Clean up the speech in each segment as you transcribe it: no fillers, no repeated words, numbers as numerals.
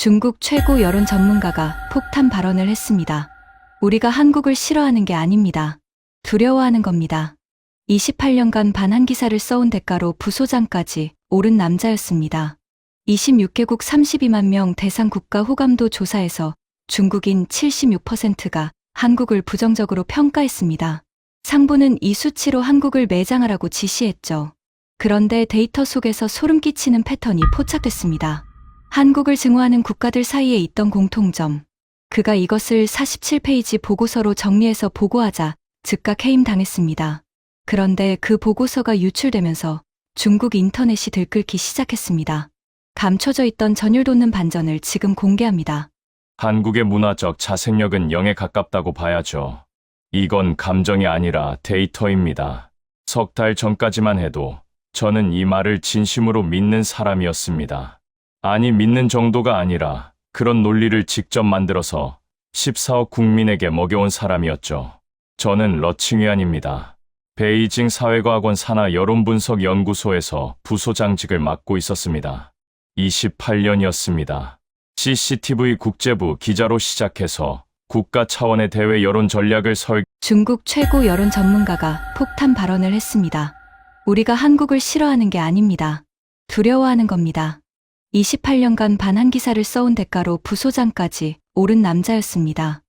중국 최고 여론 전문가가 폭탄 발언을 했습니다. 우리가 한국을 싫어하는 게 아닙니다. 두려워하는 겁니다. 28년간 반한 기사를 써온 대가로 부소장까지 오른 남자였습니다. 26개국 32만 명 대상 국가 호감도 조사에서 중국인 76%가 한국을 부정적으로 평가했습니다. 상부는 이 수치로 한국을 매장하라고 지시했죠. 그런데 데이터 속에서 소름 끼치는 패턴이 포착됐습니다. 한국을 증오하는 국가들 사이에 있던 공통점. 그가 이것을 47페이지 보고서로 정리해서 보고하자 즉각 해임당했습니다. 그런데 그 보고서가 유출되면서 중국 인터넷이 들끓기 시작했습니다. 감춰져 있던 전율 돋는 반전을 지금 공개합니다. 한국의 문화적 자생력은 0에 가깝다고 봐야죠. 이건 감정이 아니라 데이터입니다. 석 달 전까지만 해도 저는 이 말을 진심으로 믿는 사람이었습니다. 아니, 믿는 정도가 아니라 그런 논리를 직접 만들어서 14억 국민에게 먹여온 사람이었죠. 저는 러칭위안입니다. 베이징 사회과학원 산하 여론분석연구소에서 부소장직을 맡고 있었습니다. 28년이었습니다. CCTV 국제부 기자로 시작해서 국가 차원의 대외 여론 전략을 중국 최고 여론 전문가가 폭탄 발언을 했습니다. 우리가 한국을 싫어하는 게 아닙니다. 두려워하는 겁니다. 28년간 반한 기사를 써온 대가로 부소장까지 오른 남자였습니다.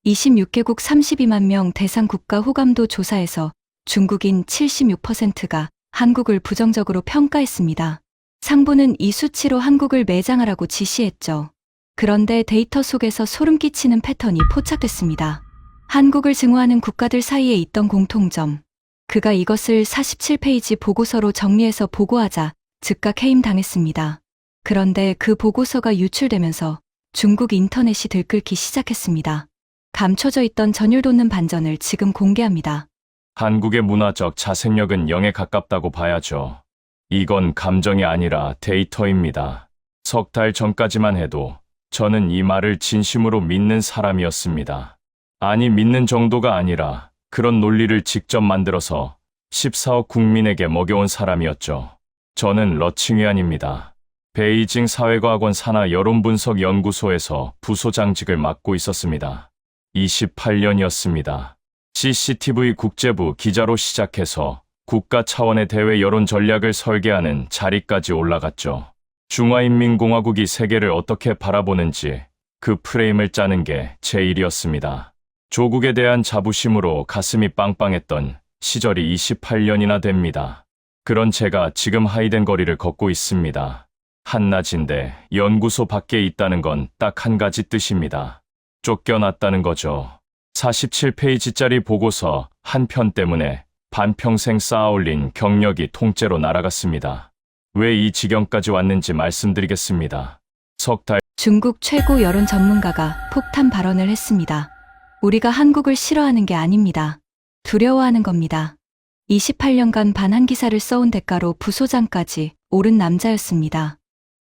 26개국 32만 명 대상 국가 호감도 조사에서 중국인 76%가 한국을 부정적으로 평가했습니다. 상부는 이 수치로 한국을 매장하라고 지시했죠. 그런데 데이터 속에서 소름 끼치는 패턴이 포착됐습니다. 한국을 증오하는 국가들 사이에 있던 공통점. 그가 이것을 47페이지 보고서로 정리해서 보고하자 즉각 해임당했습니다. 그런데 그 보고서가 유출되면서 중국 인터넷이 들끓기 시작했습니다. 감춰져 있던 전율 돋는 반전을 지금 공개합니다. 한국의 문화적 자생력은 0에 가깝다고 봐야죠. 이건 감정이 아니라 데이터입니다. 석 달 전까지만 해도 저는 이 말을 진심으로 믿는 사람이었습니다. 아니, 믿는 정도가 아니라 그런 논리를 직접 만들어서 14억 국민에게 먹여온 사람이었죠. 저는 러칭위안입니다. 베이징 사회과학원 산하 여론분석연구소에서 부소장직을 맡고 있었습니다. 28년이었습니다. CCTV 국제부 기자로 시작해서 국가 차원의 대외 여론 전략을 설계하는 자리까지 올라갔죠. 중화인민공화국이 세계를 어떻게 바라보는지 그 프레임을 짜는 게 제 일이었습니다. 조국에 대한 자부심으로 가슴이 빵빵했던 시절이 28년이나 됩니다. 그런 제가 지금 하이덴 거리를 걷고 있습니다. 한낮인데 연구소 밖에 있다는 건 딱 한 가지 뜻입니다. 쫓겨났다는 거죠. 47페이지짜리 보고서 한 편 때문에 반평생 쌓아올린 경력이 통째로 날아갔습니다. 왜 이 지경까지 왔는지 말씀드리겠습니다. 석 달 중국 최고 여론 전문가가 폭탄 발언을 했습니다. 우리가 한국을 싫어하는 게 아닙니다. 두려워하는 겁니다. 28년간 반한 기사를 써온 대가로 부소장까지 오른 남자였습니다.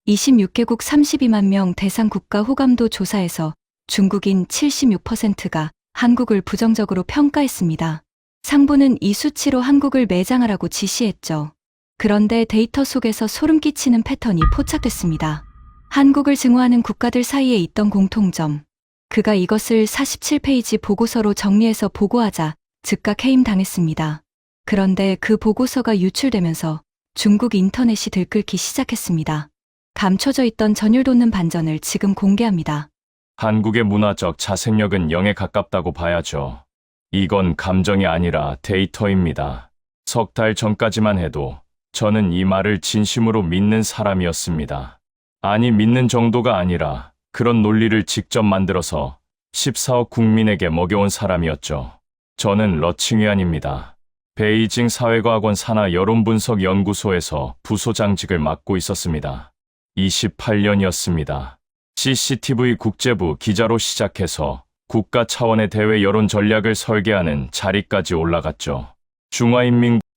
26개국 32만 명 대상 국가 호감도 조사에서 중국인 76%가 한국을 부정적으로 평가했습니다. 상부는 이 수치로 한국을 매장하라고 지시했죠. 그런데 데이터 속에서 소름 끼치는 패턴이 포착됐습니다. 한국을 증오하는 국가들 사이에 있던 공통점. 그가 이것을 47페이지 보고서로 정리해서 보고하자 즉각 해임당했습니다. 그런데 그 보고서가 유출되면서 중국 인터넷이 들끓기 시작했습니다. 감춰져 있던 전율 돋는 반전을 지금 공개합니다. 한국의 문화적 자생력은 0에 가깝다고 봐야죠. 이건 감정이 아니라 데이터입니다. 석 달 전까지만 해도 저는 이 말을 진심으로 믿는 사람이었습니다. 아니, 믿는 정도가 아니라 그런 논리를 직접 만들어서 14억 국민에게 먹여온 사람이었죠. 저는 러칭위안입니다. 베이징 사회과학원 산하 여론분석연구소에서 부소장직을 맡고 있었습니다. 28년이었습니다. CCTV 국제부 기자로 시작해서 국가 차원의 대외 여론 전략을 설계하는 자리까지 올라갔죠.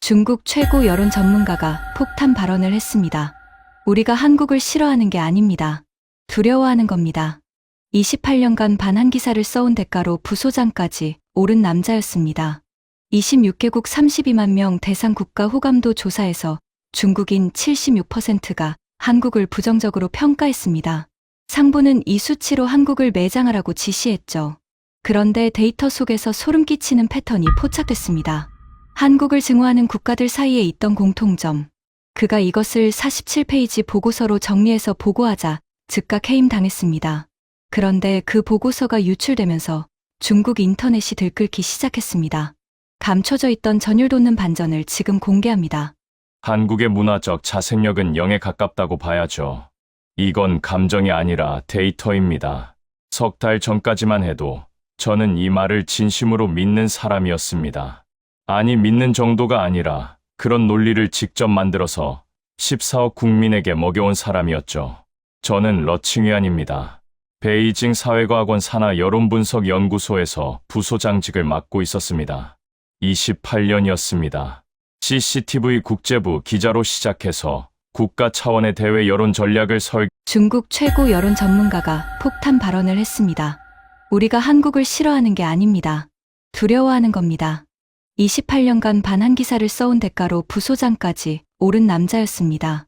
중국 최고 여론 전문가가 폭탄 발언을 했습니다. 우리가 한국을 싫어하는 게 아닙니다. 두려워하는 겁니다. 28년간 반한 기사를 써온 대가로 부소장까지 오른 남자였습니다. 26개국 32만 명 대상 국가 호감도 조사에서 중국인 76%가 한국을 부정적으로 평가했습니다. 상부는 이 수치로 한국을 매장하라고 지시했죠. 그런데 데이터 속에서 소름 끼치는 패턴이 포착됐습니다. 한국을 증오하는 국가들 사이에 있던 공통점. 그가 이것을 47페이지 보고서로 정리해서 보고하자 즉각 해임당했습니다. 그런데 그 보고서가 유출되면서 중국 인터넷이 들끓기 시작했습니다. 감춰져 있던 전율 돋는 반전을 지금 공개합니다. 한국의 문화적 자생력은 0에 가깝다고 봐야죠. 이건 감정이 아니라 데이터입니다. 석 달 전까지만 해도 저는 이 말을 진심으로 믿는 사람이었습니다. 아니, 믿는 정도가 아니라 그런 논리를 직접 만들어서 14억 국민에게 먹여온 사람이었죠. 저는 러칭위안입니다. 베이징 사회과학원 산하 여론분석연구소에서 부소장직을 맡고 있었습니다. 28년이었습니다. CCTV 국제부 기자로 시작해서 국가 차원의 대외 여론 전략을 중국 최고 여론 전문가가 폭탄 발언을 했습니다. 우리가 한국을 싫어하는 게 아닙니다. 두려워하는 겁니다. 28년간 반한 기사를 써온 대가로 부소장까지 오른 남자였습니다.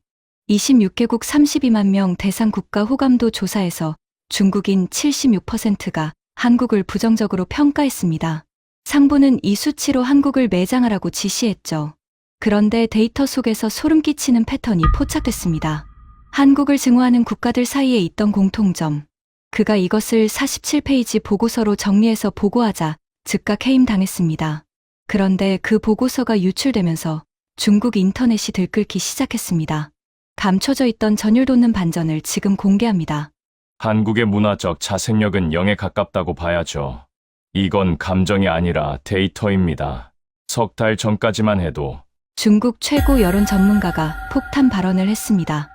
26개국 32만 명 대상 국가 호감도 조사에서 중국인 76%가 한국을 부정적으로 평가했습니다. 상부는 이 수치로 한국을 매장하라고 지시했죠. 그런데 데이터 속에서 소름 끼치는 패턴이 포착됐습니다. 한국을 증오하는 국가들 사이에 있던 공통점. 그가 이것을 47페이지 보고서로 정리해서 보고하자 즉각 해임당했습니다. 그런데 그 보고서가 유출되면서 중국 인터넷이 들끓기 시작했습니다. 감춰져 있던 전율 돋는 반전을 지금 공개합니다. 한국의 문화적 자생력은 0에 가깝다고 봐야죠. 이건 감정이 아니라 데이터입니다. 석 달 전까지만 해도 중국 최고 여론 전문가가 폭탄 발언을 했습니다.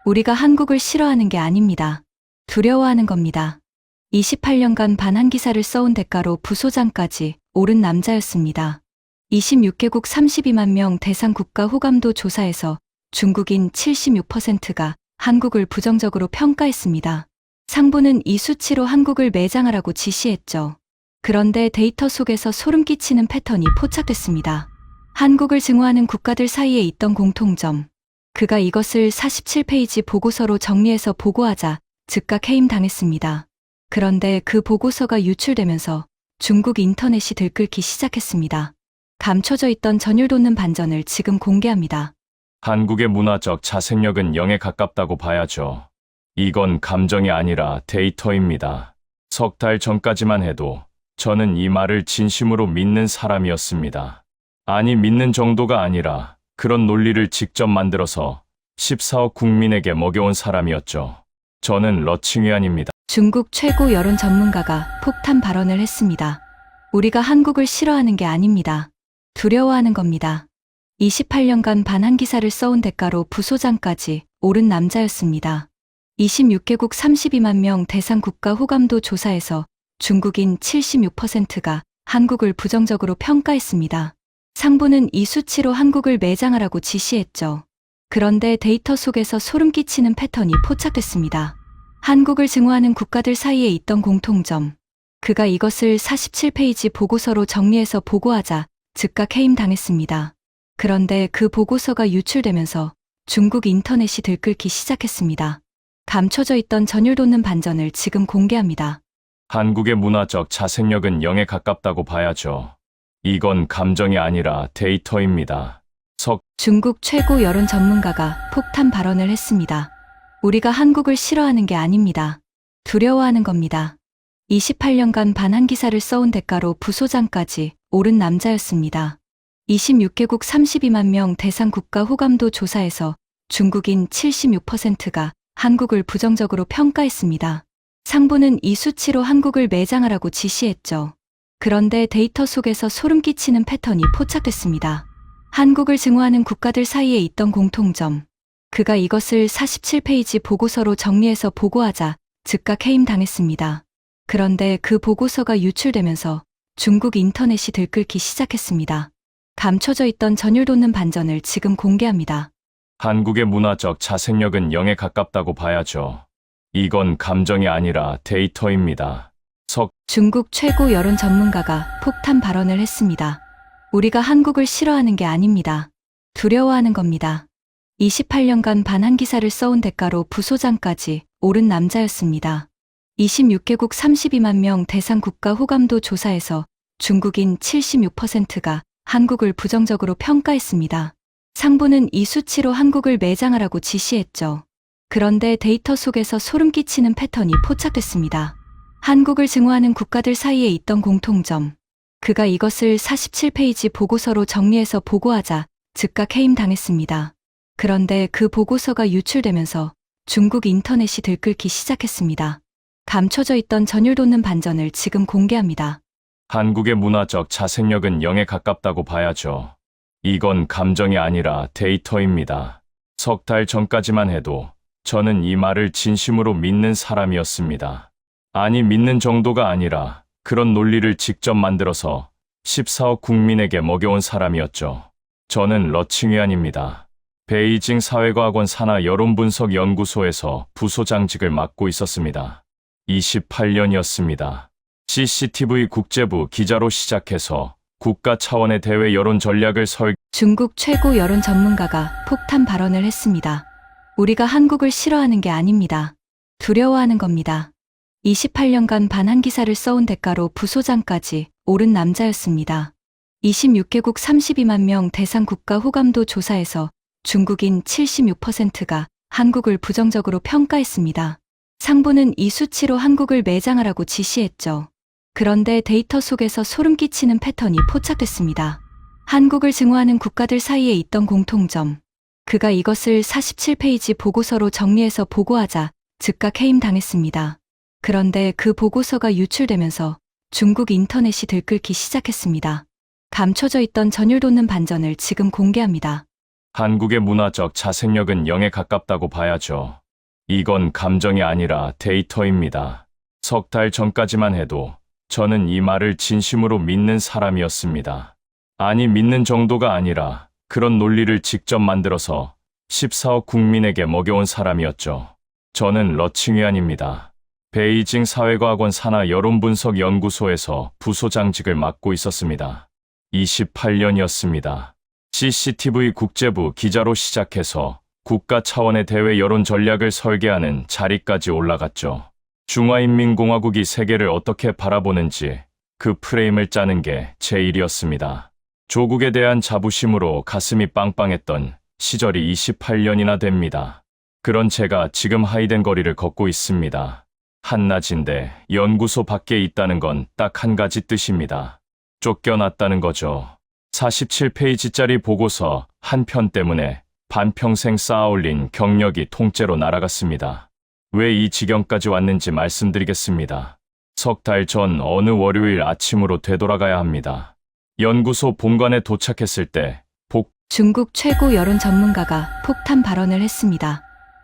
우리가 한국을 싫어하는 게 아닙니다. 두려워하는 겁니다. 28년간 반한 기사를 써온 대가로 부소장까지 오른 남자였습니다. 26개국 32만 명 대상 국가 호감도 조사에서 중국인 76%가 한국을 부정적으로 평가했습니다. 상부는 이 수치로 한국을 매장하라고 지시했죠. 그런데 데이터 속에서 소름 끼치는 패턴이 포착됐습니다. 한국을 증오하는 국가들 사이에 있던 공통점. 그가 이것을 47페이지 보고서로 정리해서 보고하자 즉각 해임당했습니다. 그런데 그 보고서가 유출되면서 중국 인터넷이 들끓기 시작했습니다. 감춰져 있던 전율 돋는 반전을 지금 공개합니다. 한국의 문화적 자생력은 0에 가깝다고 봐야죠. 이건 감정이 아니라 데이터입니다. 석 달 전까지만 해도 저는 이 말을 진심으로 믿는 사람이었습니다. 아니, 믿는 정도가 아니라 그런 논리를 직접 만들어서 14억 국민에게 먹여온 사람이었죠. 저는 러칭위안입니다. 중국 최고 여론 전문가가 폭탄 발언을 했습니다. 우리가 한국을 싫어하는 게 아닙니다. 두려워하는 겁니다. 28년간 반한 기사를 써온 대가로 부소장까지 오른 남자였습니다. 26개국 32만 명 대상 국가 호감도 조사에서 중국인 76%가 한국을 부정적으로 평가했습니다. 상부는 이 수치로 한국을 매장하라고 지시했죠. 그런데 데이터 속에서 소름 끼치는 패턴이 포착됐습니다. 한국을 증오하는 국가들 사이에 있던 공통점. 그가 이것을 47페이지 보고서로 정리해서 보고하자 즉각 해임당했습니다. 그런데 그 보고서가 유출되면서 중국 인터넷이 들끓기 시작했습니다. 감춰져 있던 전율 돋는 반전을 지금 공개합니다. 한국의 문화적 자생력은 0에 가깝다고 봐야죠. 이건 감정이 아니라 데이터입니다. 중국 최고 여론 전문가가 폭탄 발언을 했습니다. 우리가 한국을 싫어하는 게 아닙니다. 두려워하는 겁니다. 28년간 반한 기사를 써온 대가로 부소장까지 오른 남자였습니다. 26개국 32만 명 대상 국가 호감도 조사에서 중국인 76%가 한국을 부정적으로 평가했습니다. 상부는 이 수치로 한국을 매장하라고 지시했죠. 그런데 데이터 속에서 소름 끼치는 패턴이 포착됐습니다. 한국을 증오하는 국가들 사이에 있던 공통점. 그가 이것을 47페이지 보고서로 정리해서 보고하자 즉각 해임당했습니다. 그런데 그 보고서가 유출되면서 중국 인터넷이 들끓기 시작했습니다. 감춰져 있던 전율 돋는 반전을 지금 공개합니다. 한국의 문화적 자생력은 0에 가깝다고 봐야죠. 이건 감정이 아니라 데이터입니다. 중국 최고 여론 전문가가 폭탄 발언을 했습니다. 우리가 한국을 싫어하는 게 아닙니다. 두려워하는 겁니다. 28년간 반한 기사를 써온 대가로 부소장까지 오른 남자였습니다. 26개국 32만 명 대상 국가 호감도 조사에서 중국인 76%가 한국을 부정적으로 평가했습니다. 상부는 이 수치로 한국을 매장하라고 지시했죠. 그런데 데이터 속에서 소름 끼치는 패턴이 포착됐습니다. 한국을 증오하는 국가들 사이에 있던 공통점. 그가 이것을 47페이지 보고서로 정리해서 보고하자 즉각 해임당했습니다. 그런데 그 보고서가 유출되면서 중국 인터넷이 들끓기 시작했습니다. 감춰져 있던 전율 돋는 반전을 지금 공개합니다. 한국의 문화적 자생력은 0에 가깝다고 봐야죠. 이건 감정이 아니라 데이터입니다. 석 달 전까지만 해도 저는 이 말을 진심으로 믿는 사람이었습니다. 아니, 믿는 정도가 아니라 그런 논리를 직접 만들어서 14억 국민에게 먹여온 사람이었죠. 저는 러칭위안입니다. 베이징 사회과학원 산하 여론분석연구소에서 부소장직을 맡고 있었습니다. 28년이었습니다. CCTV 국제부 기자로 시작해서 국가 차원의 대외 여론 전략을 중국 최고 여론 전문가가 폭탄 발언을 했습니다. 우리가 한국을 싫어하는 게 아닙니다. 두려워하는 겁니다. 28년간 반한 기사를 써온 대가로 부소장까지 오른 남자였습니다. 26개국 32만 명 대상 국가 호감도 조사에서 중국인 76%가 한국을 부정적으로 평가했습니다. 상부는 이 수치로 한국을 매장하라고 지시했죠. 그런데 데이터 속에서 소름 끼치는 패턴이 포착됐습니다. 한국을 증오하는 국가들 사이에 있던 공통점. 그가 이것을 47페이지 보고서로 정리해서 보고하자 즉각 해임당했습니다. 그런데 그 보고서가 유출되면서 중국 인터넷이 들끓기 시작했습니다. 감춰져 있던 전율 돋는 반전을 지금 공개합니다. 한국의 문화적 자생력은 0에 가깝다고 봐야죠. 이건 감정이 아니라 데이터입니다. 석 달 전까지만 해도 저는 이 말을 진심으로 믿는 사람이었습니다. 아니, 믿는 정도가 아니라 그런 논리를 직접 만들어서 14억 국민에게 먹여온 사람이었죠. 저는 러칭위안입니다. 베이징 사회과학원 산하 여론분석연구소에서 부소장직을 맡고 있었습니다. 28년이었습니다. CCTV 국제부 기자로 시작해서 국가 차원의 대외 여론 전략을 설계하는 자리까지 올라갔죠. 중화인민공화국이 세계를 어떻게 바라보는지 그 프레임을 짜는 게 제 일이었습니다. 조국에 대한 자부심으로 가슴이 빵빵했던 시절이 28년이나 됩니다. 그런 제가 지금 하이덴 거리를 걷고 있습니다. 한낮인데 연구소 밖에 있다는 건 딱 한 가지 뜻입니다. 쫓겨났다는 거죠. 47페이지짜리 보고서 한 편 때문에 반평생 쌓아올린 경력이 통째로 날아갔습니다. 왜 이 지경까지 왔는지 말씀드리겠습니다. 석 달 전 어느 월요일 아침으로 되돌아가야 합니다. 연구소 본관에 도착했을 때 중국 최고 여론 전문가가 폭탄 발언을 했습니다.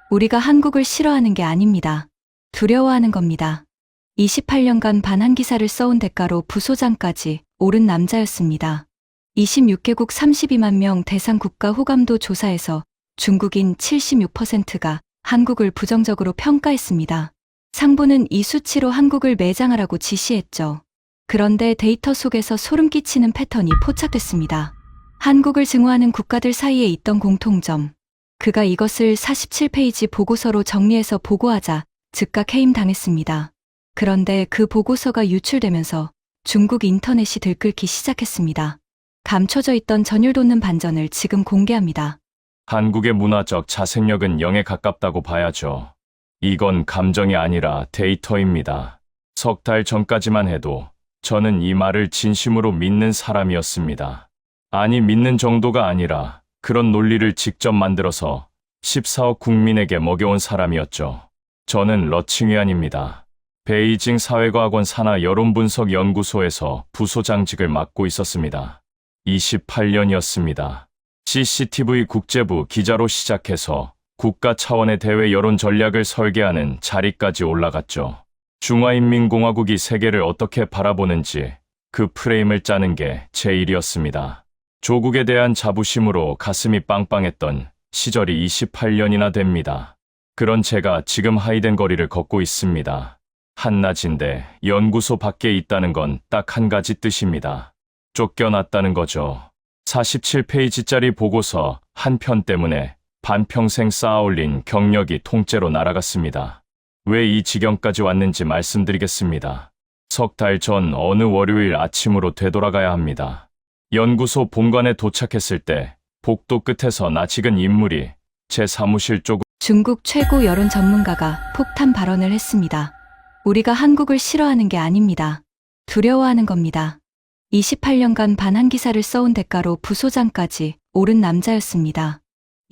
우리가 한국을 싫어하는 게 아닙니다. 두려워하는 겁니다. 28년간 반한 기사를 써온 대가로 부소장까지 오른 남자였습니다. 26개국 32만 명 대상 국가 호감도 조사에서 중국인 76%가 한국을 부정적으로 평가했습니다. 상부는 이 수치로 한국을 매장하라고 지시했죠. 그런데 데이터 속에서 소름 끼치는 패턴이 포착됐습니다. 한국을 증오하는 국가들 사이에 있던 공통점. 그가 이것을 47페이지 보고서로 정리해서 보고하자 즉각 해임당했습니다. 그런데 그 보고서가 유출되면서 중국 인터넷이 들끓기 시작했습니다. 감춰져 있던 전율 돋는 반전을 지금 공개합니다. 한국의 문화적 자생력은 0에 가깝다고 봐야죠. 이건 감정이 아니라 데이터입니다. 석 달 전까지만 해도 저는 이 말을 진심으로 믿는 사람이었습니다. 아니, 믿는 정도가 아니라 그런 논리를 직접 만들어서 14억 국민에게 먹여온 사람이었죠. 저는 러칭위안입니다. 베이징 사회과학원 산하 여론분석연구소에서 부소장직을 맡고 있었습니다. 28년이었습니다. CCTV 국제부 기자로 시작해서 국가 차원의 대외 여론 전략을 설계하는 자리까지 올라갔죠. 중화인민공화국이 세계를 어떻게 바라보는지 그 프레임을 짜는 게 제 일이었습니다. 조국에 대한 자부심으로 가슴이 빵빵했던 시절이 28년이나 됩니다. 그런 제가 지금 하이덴 거리를 걷고 있습니다. 한낮인데 연구소 밖에 있다는 건 딱 한 가지 뜻입니다. 쫓겨났다는 거죠. 47페이지짜리 보고서 한 편 때문에 반평생 쌓아올린 경력이 통째로 날아갔습니다. 왜 이 지경까지 왔는지 말씀드리겠습니다. 석 달 전 어느 월요일 아침으로 되돌아가야 합니다. 연구소 본관에 도착했을 때 복도 끝에서 낯익은 인물이 제 사무실 쪽으로 중국 최고 여론 전문가가 폭탄 발언을 했습니다. 우리가 한국을 싫어하는 게 아닙니다. 두려워하는 겁니다. 28년간 반한 기사를 써온 대가로 부소장까지 오른 남자였습니다.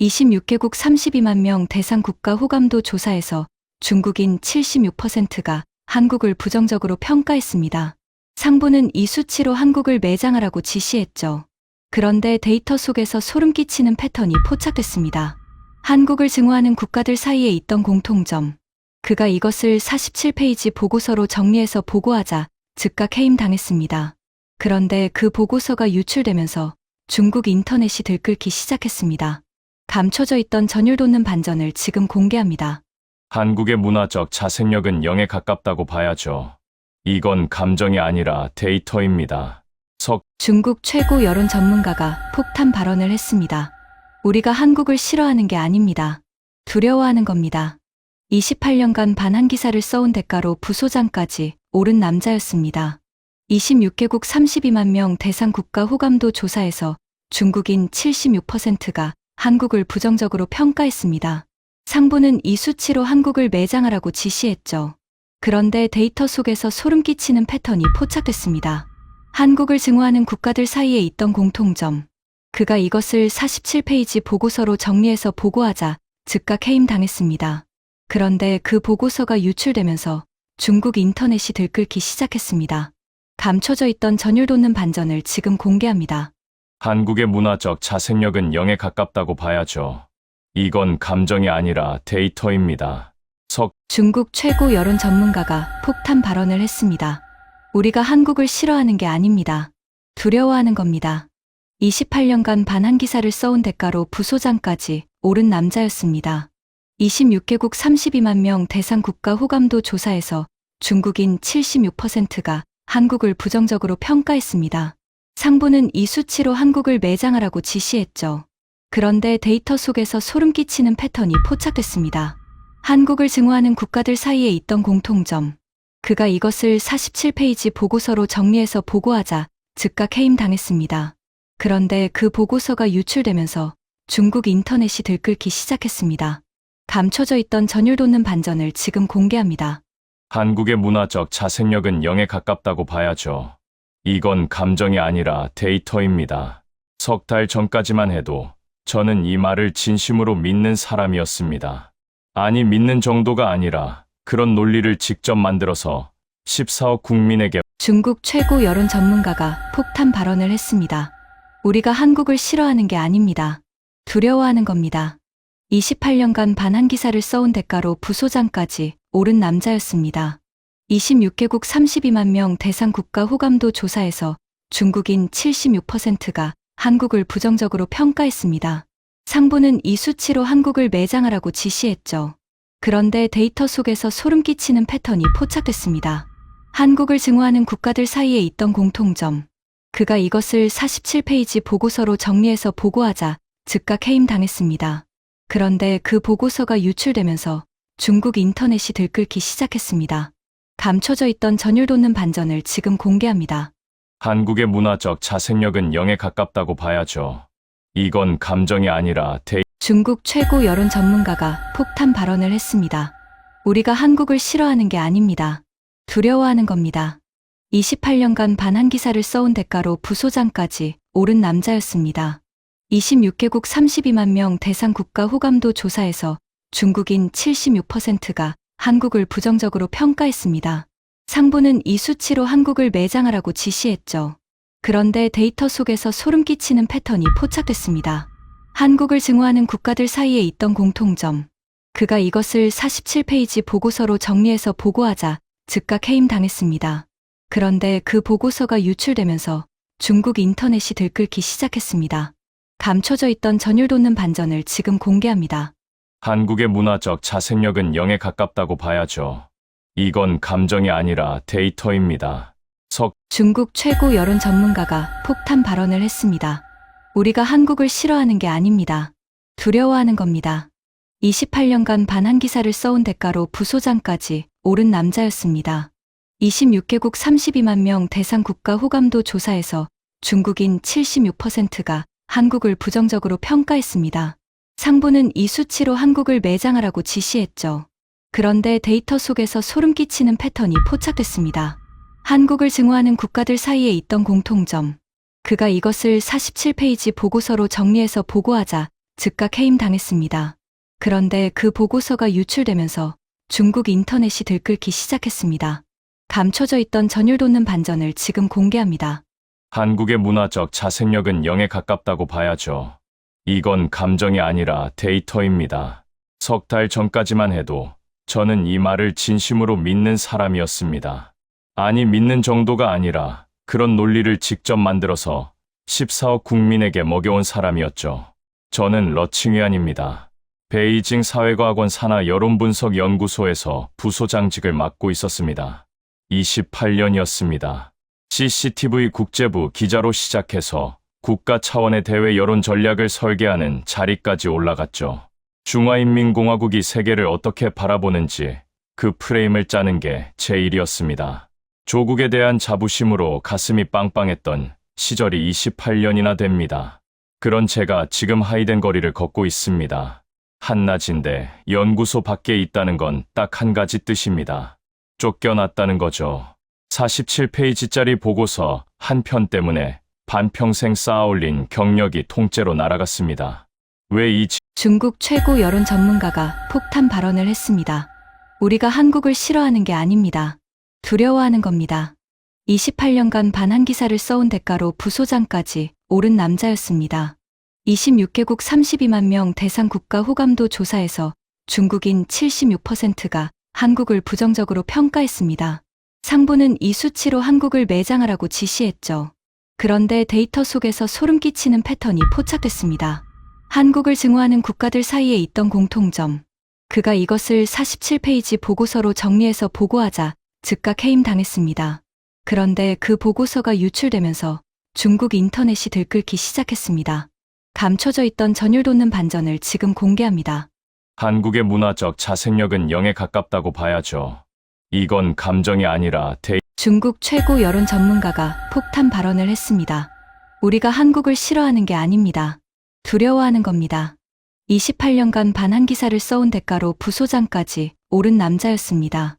26개국 32만 명 대상 국가 호감도 조사에서 중국인 76%가 한국을 부정적으로 평가했습니다. 상부는 이 수치로 한국을 매장하라고 지시했죠. 그런데 데이터 속에서 소름 끼치는 패턴이 포착됐습니다. 한국을 증오하는 국가들 사이에 있던 공통점. 그가 이것을 47페이지 보고서로 정리해서 보고하자 즉각 해임당했습니다. 그런데 그 보고서가 유출되면서 중국 인터넷이 들끓기 시작했습니다. 감춰져 있던 전율 돋는 반전을 지금 공개합니다. 한국의 문화적 자생력은 0에 가깝다고 봐야죠. 이건 감정이 아니라 데이터입니다. 중국 최고 여론 전문가가 폭탄 발언을 했습니다. 우리가 한국을 싫어하는 게 아닙니다. 두려워하는 겁니다. 28년간 반한 기사를 써온 대가로 부소장까지 오른 남자였습니다. 26개국 32만 명 대상 국가 호감도 조사에서 중국인 76%가 한국을 부정적으로 평가했습니다. 상부는 이 수치로 한국을 매장하라고 지시했죠. 그런데 데이터 속에서 소름 끼치는 패턴이 포착됐습니다. 한국을 증오하는 국가들 사이에 있던 공통점. 그가 이것을 47페이지 보고서로 정리해서 보고하자 즉각 해임당했습니다. 그런데 그 보고서가 유출되면서 중국 인터넷이 들끓기 시작했습니다. 감춰져 있던 전율 돋는 반전을 지금 공개합니다. 한국의 문화적 자생력은 0에 가깝다고 봐야죠. 이건 감정이 아니라 데이터입니다. 중국 최고 여론 전문가가 폭탄 발언을 했습니다. 우리가 한국을 싫어하는 게 아닙니다. 두려워하는 겁니다. 28년간 반한 기사를 써온 대가로 부소장까지 오른 남자였습니다. 26개국 32만 명 대상 국가 호감도 조사에서 중국인 76%가 한국을 부정적으로 평가했습니다. 상부는 이 수치로 한국을 매장하라고 지시했죠. 그런데 데이터 속에서 소름 끼치는 패턴이 포착됐습니다. 한국을 증오하는 국가들 사이에 있던 공통점. 그가 이것을 47페이지 보고서로 정리해서 보고하자 즉각 해임당했습니다. 그런데 그 보고서가 유출되면서 중국 인터넷이 들끓기 시작했습니다. 감춰져 있던 전율 돋는 반전을 지금 공개합니다. 한국의 문화적 자생력은 0에 가깝다고 봐야죠. 이건 감정이 아니라 데이터입니다. 석 달 전까지만 해도 저는 이 말을 진심으로 믿는 사람이었습니다. 아니, 믿는 정도가 아니라 그런 논리를 직접 만들어서 14억 국민에게 중국 최고 여론 전문가가 폭탄 발언을 했습니다. 우리가 한국을 싫어하는 게 아닙니다. 두려워하는 겁니다. 28년간 반한 기사를 써온 대가로 부소장까지 오른 남자였습니다. 26개국 32만 명 대상 국가 호감도 조사에서 중국인 76%가 한국을 부정적으로 평가했습니다. 상부는 이 수치로 한국을 매장하라고 지시했죠. 그런데 데이터 속에서 소름 끼치는 패턴이 포착됐습니다. 한국을 증오하는 국가들 사이에 있던 공통점. 그가 이것을 47페이지 보고서로 정리해서 보고하자 즉각 해임당했습니다. 그런데 그 보고서가 유출되면서 중국 인터넷이 들끓기 시작했습니다. 감춰져 있던 전율 돋는 반전을 지금 공개합니다. 한국의 문화적 자생력은 0에 가깝다고 봐야죠. 이건 감정이 아니라 중국 최고 여론 전문가가 폭탄 발언을 했습니다. 우리가 한국을 싫어하는 게 아닙니다. 두려워하는 겁니다. 28년간 반한 기사를 써온 대가로 부소장까지 오른 남자였습니다. 26개국 32만 명 대상 국가 호감도 조사에서 중국인 76%가 한국을 부정적으로 평가했습니다. 상부는 이 수치로 한국을 매장하라고 지시했죠. 그런데 데이터 속에서 소름 끼치는 패턴이 포착됐습니다. 한국을 증오하는 국가들 사이에 있던 공통점. 그가 이것을 47페이지 보고서로 정리해서 보고하자 즉각 해임당했습니다. 그런데 그 보고서가 유출되면서 중국 인터넷이 들끓기 시작했습니다. 감춰져 있던 전율 돋는 반전을 지금 공개합니다. 한국의 문화적 자생력은 0에 가깝다고 봐야죠. 이건 감정이 아니라 데이터입니다. 중국 최고 여론 전문가가 폭탄 발언을 했습니다. 우리가 한국을 싫어하는 게 아닙니다. 두려워하는 겁니다. 28년간 반한 기사를 써온 대가로 부소장까지 오른 남자였습니다. 26개국 32만 명 대상 국가 호감도 조사에서 중국인 76%가 한국을 부정적으로 평가했습니다. 상부는 이 수치로 한국을 매장하라고 지시했죠. 그런데 데이터 속에서 소름 끼치는 패턴이 포착됐습니다. 한국을 증오하는 국가들 사이에 있던 공통점. 그가 이것을 47페이지 보고서로 정리해서 보고하자 즉각 해임당했습니다. 그런데 그 보고서가 유출되면서 중국 인터넷이 들끓기 시작했습니다. 감춰져 있던 전율 돋는 반전을 지금 공개합니다. 한국의 문화적 자생력은 0에 가깝다고 봐야죠. 이건 감정이 아니라 데이터입니다. 석 달 전까지만 해도 저는 이 말을 진심으로 믿는 사람이었습니다. 아니, 믿는 정도가 아니라 그런 논리를 직접 만들어서 14억 국민에게 먹여온 사람이었죠. 저는 러칭위안입니다. 베이징 사회과학원 산하 여론분석연구소에서 부소장직을 맡고 있었습니다. 28년이었습니다. CCTV 국제부 기자로 시작해서 국가 차원의 대외 여론 전략을 설계하는 자리까지 올라갔죠. 중화인민공화국이 세계를 어떻게 바라보는지 그 프레임을 짜는 게 제 일이었습니다. 조국에 대한 자부심으로 가슴이 빵빵했던 시절이 28년이나 됩니다. 그런 제가 지금 하이덴 거리를 걷고 있습니다. 한낮인데 연구소 밖에 있다는 건 딱 한 가지 뜻입니다. 쫓겨났다는 거죠. 47페이지짜리 보고서 한 편 때문에 반평생 쌓아올린 경력이 통째로 날아갔습니다. 왜 중국 최고 여론 전문가가 폭탄 발언을 했습니다. 우리가 한국을 싫어하는 게 아닙니다. 두려워하는 겁니다. 28년간 반한 기사를 써온 대가로 부소장까지 오른 남자였습니다. 26개국 32만 명 대상 국가 호감도 조사에서 중국인 76%가 한국을 부정적으로 평가했습니다. 상부는 이 수치로 한국을 매장하라고 지시했죠. 그런데 데이터 속에서 소름 끼치는 패턴이 포착됐습니다. 한국을 증오하는 국가들 사이에 있던 공통점. 그가 이것을 47페이지 보고서로 정리해서 보고하자 즉각 해임당했습니다. 그런데 그 보고서가 유출되면서 중국 인터넷이 들끓기 시작했습니다. 감춰져 있던 전율 돋는 반전을 지금 공개합니다. 한국의 문화적 자생력은 0에 가깝다고 봐야죠. 이건 감정이 아니라 중국 최고 여론 전문가가 폭탄 발언을 했습니다. 우리가 한국을 싫어하는 게 아닙니다. 두려워하는 겁니다. 28년간 반한 기사를 써온 대가로 부소장까지 오른 남자였습니다.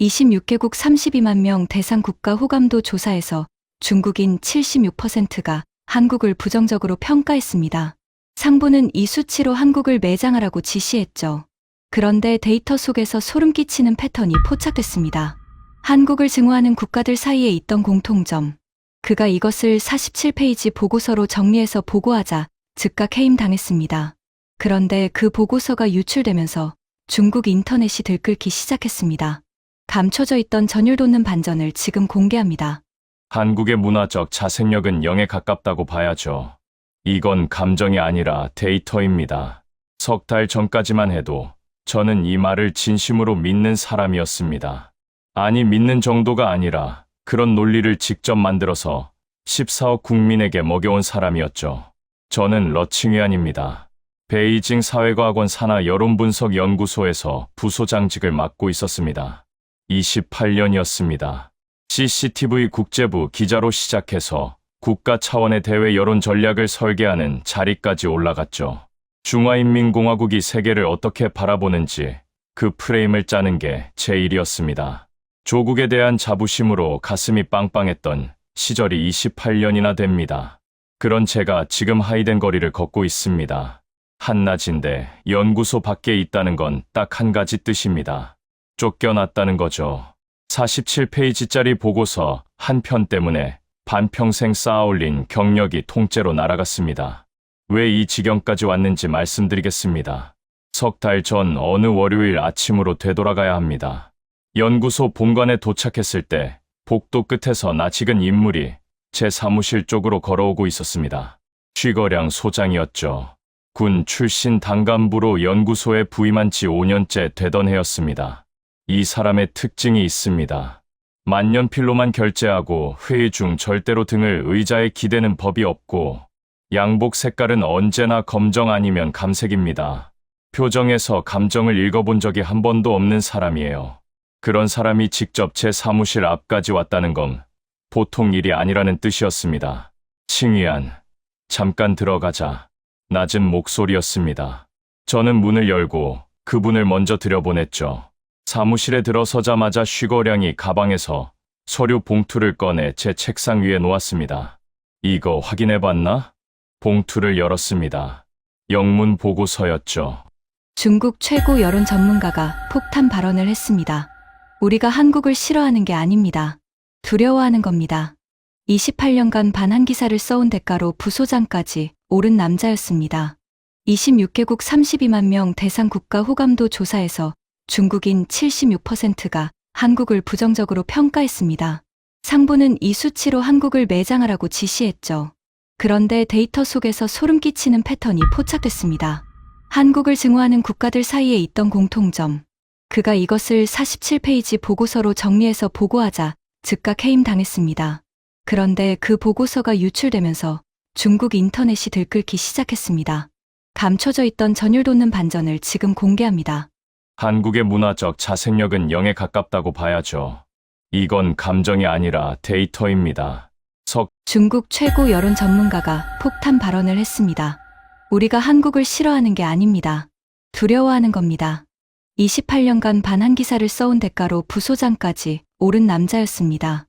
26개국 32만 명 대상 국가 호감도 조사에서 중국인 76%가 한국을 부정적으로 평가했습니다. 상부는 이 수치로 한국을 매장하라고 지시했죠. 그런데 데이터 속에서 소름 끼치는 패턴이 포착됐습니다. 한국을 증오하는 국가들 사이에 있던 공통점. 그가 이것을 47페이지 보고서로 정리해서 보고하자 즉각 해임당했습니다. 그런데 그 보고서가 유출되면서 중국 인터넷이 들끓기 시작했습니다. 감춰져 있던 전율 돋는 반전을 지금 공개합니다. 한국의 문화적 자생력은 0에 가깝다고 봐야죠. 이건 감정이 아니라 데이터입니다. 석 달 전까지만 해도 저는 이 말을 진심으로 믿는 사람이었습니다. 아니, 믿는 정도가 아니라 그런 논리를 직접 만들어서 14억 국민에게 먹여온 사람이었죠. 저는 러칭위안입니다. 베이징 사회과학원 산하 여론분석연구소에서 부소장직을 맡고 있었습니다. 28년이었습니다. CCTV 국제부 기자로 시작해서 국가 차원의 대외 여론 전략을 설계하는 자리까지 올라갔죠. 중화인민공화국이 세계를 어떻게 바라보는지 그 프레임을 짜는 게 제 일이었습니다. 조국에 대한 자부심으로 가슴이 빵빵했던 시절이 28년이나 됩니다. 그런 제가 지금 하이덴 거리를 걷고 있습니다. 한낮인데 연구소 밖에 있다는 건 딱 한 가지 뜻입니다. 쫓겨났다는 거죠. 47페이지짜리 보고서 한 편 때문에 반평생 쌓아올린 경력이 통째로 날아갔습니다. 왜 이 지경까지 왔는지 말씀드리겠습니다. 석 달 전 어느 월요일 아침으로 되돌아가야 합니다. 연구소 본관에 도착했을 때 복도 끝에서 낯익은 인물이 제 사무실 쪽으로 걸어오고 있었습니다. 취거량 소장이었죠. 군 출신 당간부로 연구소에 부임한 지 5년째 되던 해였습니다. 이 사람의 특징이 있습니다. 만년필로만 결제하고 회의 중 절대로 등을 의자에 기대는 법이 없고 양복 색깔은 언제나 검정 아니면 감색입니다. 표정에서 감정을 읽어본 적이 한 번도 없는 사람이에요. 그런 사람이 직접 제 사무실 앞까지 왔다는 건 보통 일이 아니라는 뜻이었습니다. 칭위한, 잠깐 들어가자. 낮은 목소리였습니다. 저는 문을 열고 그분을 먼저 들여보냈죠. 사무실에 들어서자마자 쉬거량이 가방에서 서류 봉투를 꺼내 제 책상 위에 놓았습니다. 이거 확인해봤나? 봉투를 열었습니다. 영문 보고서였죠. 중국 최고 여론 전문가가 폭탄 발언을 했습니다. 우리가 한국을 싫어하는 게 아닙니다. 두려워하는 겁니다. 28년간 반한 기사를 써온 대가로 부소장까지 오른 남자였습니다. 26개국 32만 명 대상 국가 호감도 조사에서 중국인 76%가 한국을 부정적으로 평가했습니다. 상부는 이 수치로 한국을 매장하라고 지시했죠. 그런데 데이터 속에서 소름 끼치는 패턴이 포착됐습니다. 한국을 증오하는 국가들 사이에 있던 공통점. 그가 이것을 47페이지 보고서로 정리해서 보고하자 즉각 해임당했습니다. 그런데 그 보고서가 유출되면서 중국 인터넷이 들끓기 시작했습니다. 감춰져 있던 전율 돋는 반전을 지금 공개합니다. 한국의 문화적 자생력은 0에 가깝다고 봐야죠. 이건 감정이 아니라 데이터입니다. 중국 최고 여론 전문가가 폭탄 발언을 했습니다. 우리가 한국을 싫어하는 게 아닙니다. 두려워하는 겁니다. 28년간 반한 기사를 써온 대가로 부소장까지 오른 남자였습니다.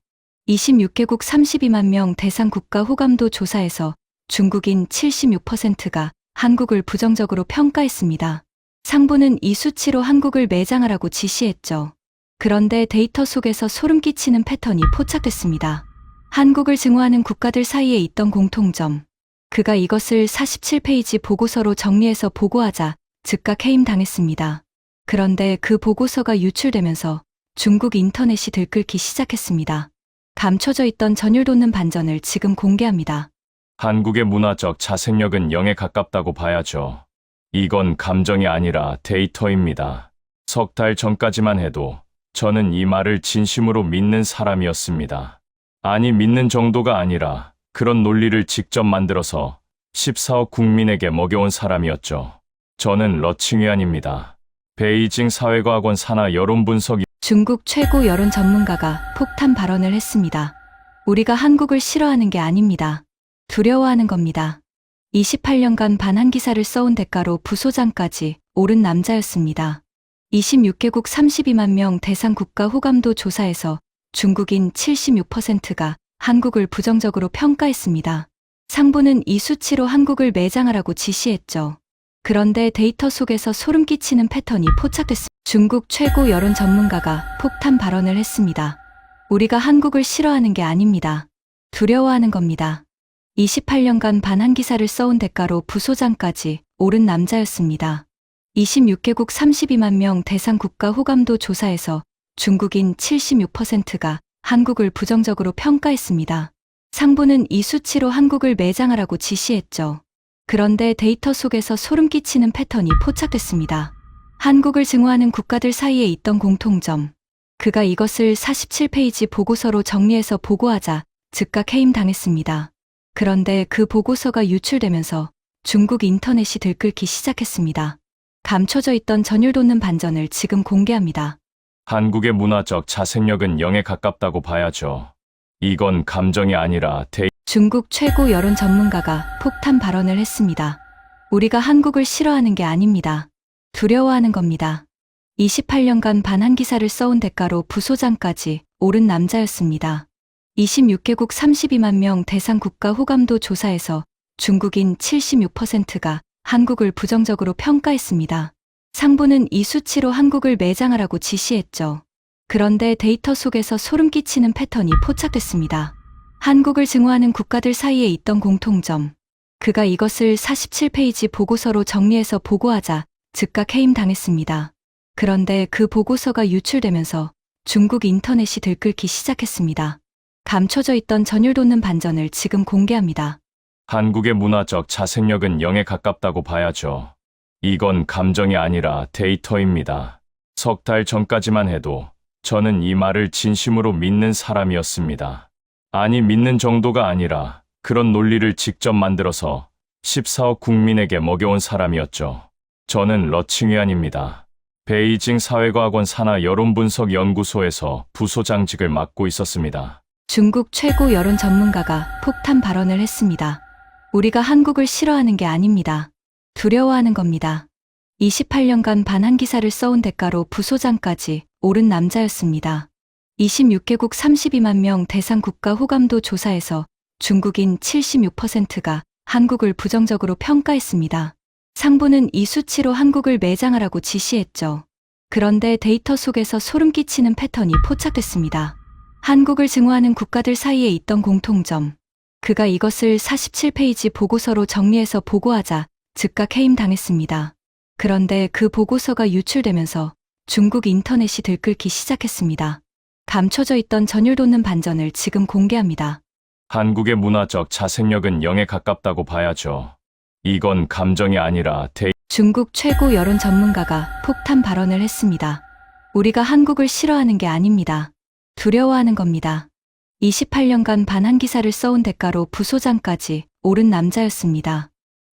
26개국 32만 명 대상 국가 호감도 조사에서 중국인 76%가 한국을 부정적으로 평가했습니다. 상부는 이 수치로 한국을 매장하라고 지시했죠. 그런데 데이터 속에서 소름 끼치는 패턴이 포착됐습니다. 한국을 증오하는 국가들 사이에 있던 공통점. 그가 이것을 47페이지 보고서로 정리해서 보고하자 즉각 해임당했습니다. 그런데 그 보고서가 유출되면서 중국 인터넷이 들끓기 시작했습니다. 감춰져 있던 전율 돋는 반전을 지금 공개합니다. 한국의 문화적 자생력은 0에 가깝다고 봐야죠. 이건 감정이 아니라 데이터입니다. 석 달 전까지만 해도 저는 이 말을 진심으로 믿는 사람이었습니다. 아니, 믿는 정도가 아니라 그런 논리를 직접 만들어서 14억 국민에게 먹여온 사람이었죠. 저는 러칭위안입니다. 베이징 사회과학원 산하 여론분석 중국 최고 여론 전문가가 폭탄 발언을 했습니다. 우리가 한국을 싫어하는 게 아닙니다. 두려워하는 겁니다. 28년간 반한 기사를 써온 대가로 부소장까지 오른 남자였습니다. 26개국 32만 명 대상 국가 호감도 조사에서 중국인 76%가 한국을 부정적으로 평가했습니다. 상부는 이 수치로 한국을 매장하라고 지시했죠. 그런데 데이터 속에서 소름 끼치는 패턴이 포착됐습니다. 중국 최고 여론 전문가가 폭탄 발언을 했습니다. 우리가 한국을 싫어하는 게 아닙니다. 두려워하는 겁니다. 28년간 반한 기사를 써온 대가로 부소장까지 오른 남자였습니다. 26개국 32만 명 대상 국가 호감도 조사에서 중국인 76%가 한국을 부정적으로 평가했습니다. 상부는 이 수치로 한국을 매장하라고 지시했죠. 그런데 데이터 속에서 소름 끼치는 패턴이 포착됐습니다. 한국을 증오하는 국가들 사이에 있던 공통점. 그가 이것을 47페이지 보고서로 정리해서 보고하자 즉각 해임당했습니다. 그런데 그 보고서가 유출되면서 중국 인터넷이 들끓기 시작했습니다. 감춰져 있던 전율 돋는 반전을 지금 공개합니다. 한국의 문화적 자생력은 0에 가깝다고 봐야죠. 이건 감정이 아니라 중국 최고 여론 전문가가 폭탄 발언을 했습니다. 우리가 한국을 싫어하는 게 아닙니다. 두려워하는 겁니다. 28년간 반한 기사를 써온 대가로 부소장까지 오른 남자였습니다. 26개국 32만 명 대상 국가 호감도 조사에서 중국인 76%가 한국을 부정적으로 평가했습니다. 상부는 이 수치로 한국을 매장하라고 지시했죠. 그런데 데이터 속에서 소름 끼치는 패턴이 포착됐습니다. 한국을 증오하는 국가들 사이에 있던 공통점. 그가 이것을 47페이지 보고서로 정리해서 보고하자 즉각 해임당했습니다. 그런데 그 보고서가 유출되면서 중국 인터넷이 들끓기 시작했습니다. 감춰져 있던 전율 돋는 반전을 지금 공개합니다. 한국의 문화적 자생력은 0에 가깝다고 봐야죠. 이건 감정이 아니라 데이터입니다. 석 달 전까지만 해도 저는 이 말을 진심으로 믿는 사람이었습니다. 아니, 믿는 정도가 아니라 그런 논리를 직접 만들어서 14억 국민에게 먹여온 사람이었죠. 저는 러칭위안입니다. 베이징 사회과학원 산하 여론분석연구소에서 부소장직을 맡고 있었습니다. 중국 최고 여론 전문가가 폭탄 발언을 했습니다. 우리가 한국을 싫어하는 게 아닙니다. 두려워하는 겁니다. 28년간 반한 기사를 써온 대가로 부소장까지 오른 남자였습니다. 26개국 32만 명 대상 국가 호감도 조사에서 중국인 76%가 한국을 부정적으로 평가했습니다. 상부는 이 수치로 한국을 매장하라고 지시했죠. 그런데 데이터 속에서 소름 끼치는 패턴이 포착됐습니다. 한국을 증오하는 국가들 사이에 있던 공통점. 그가 이것을 47페이지 보고서로 정리해서 보고하자 즉각 해임당했습니다. 그런데 그 보고서가 유출되면서 중국 인터넷이 들끓기 시작했습니다. 감춰져 있던 전율 돋는 반전을 지금 공개합니다. 한국의 문화적 자생력은 0에 가깝다고 봐야죠. 이건 감정이 아니라 중국 최고 여론 전문가가 폭탄 발언을 했습니다. 우리가 한국을 싫어하는 게 아닙니다. 두려워하는 겁니다. 28년간 반한 기사를 써온 대가로 부소장까지 오른 남자였습니다.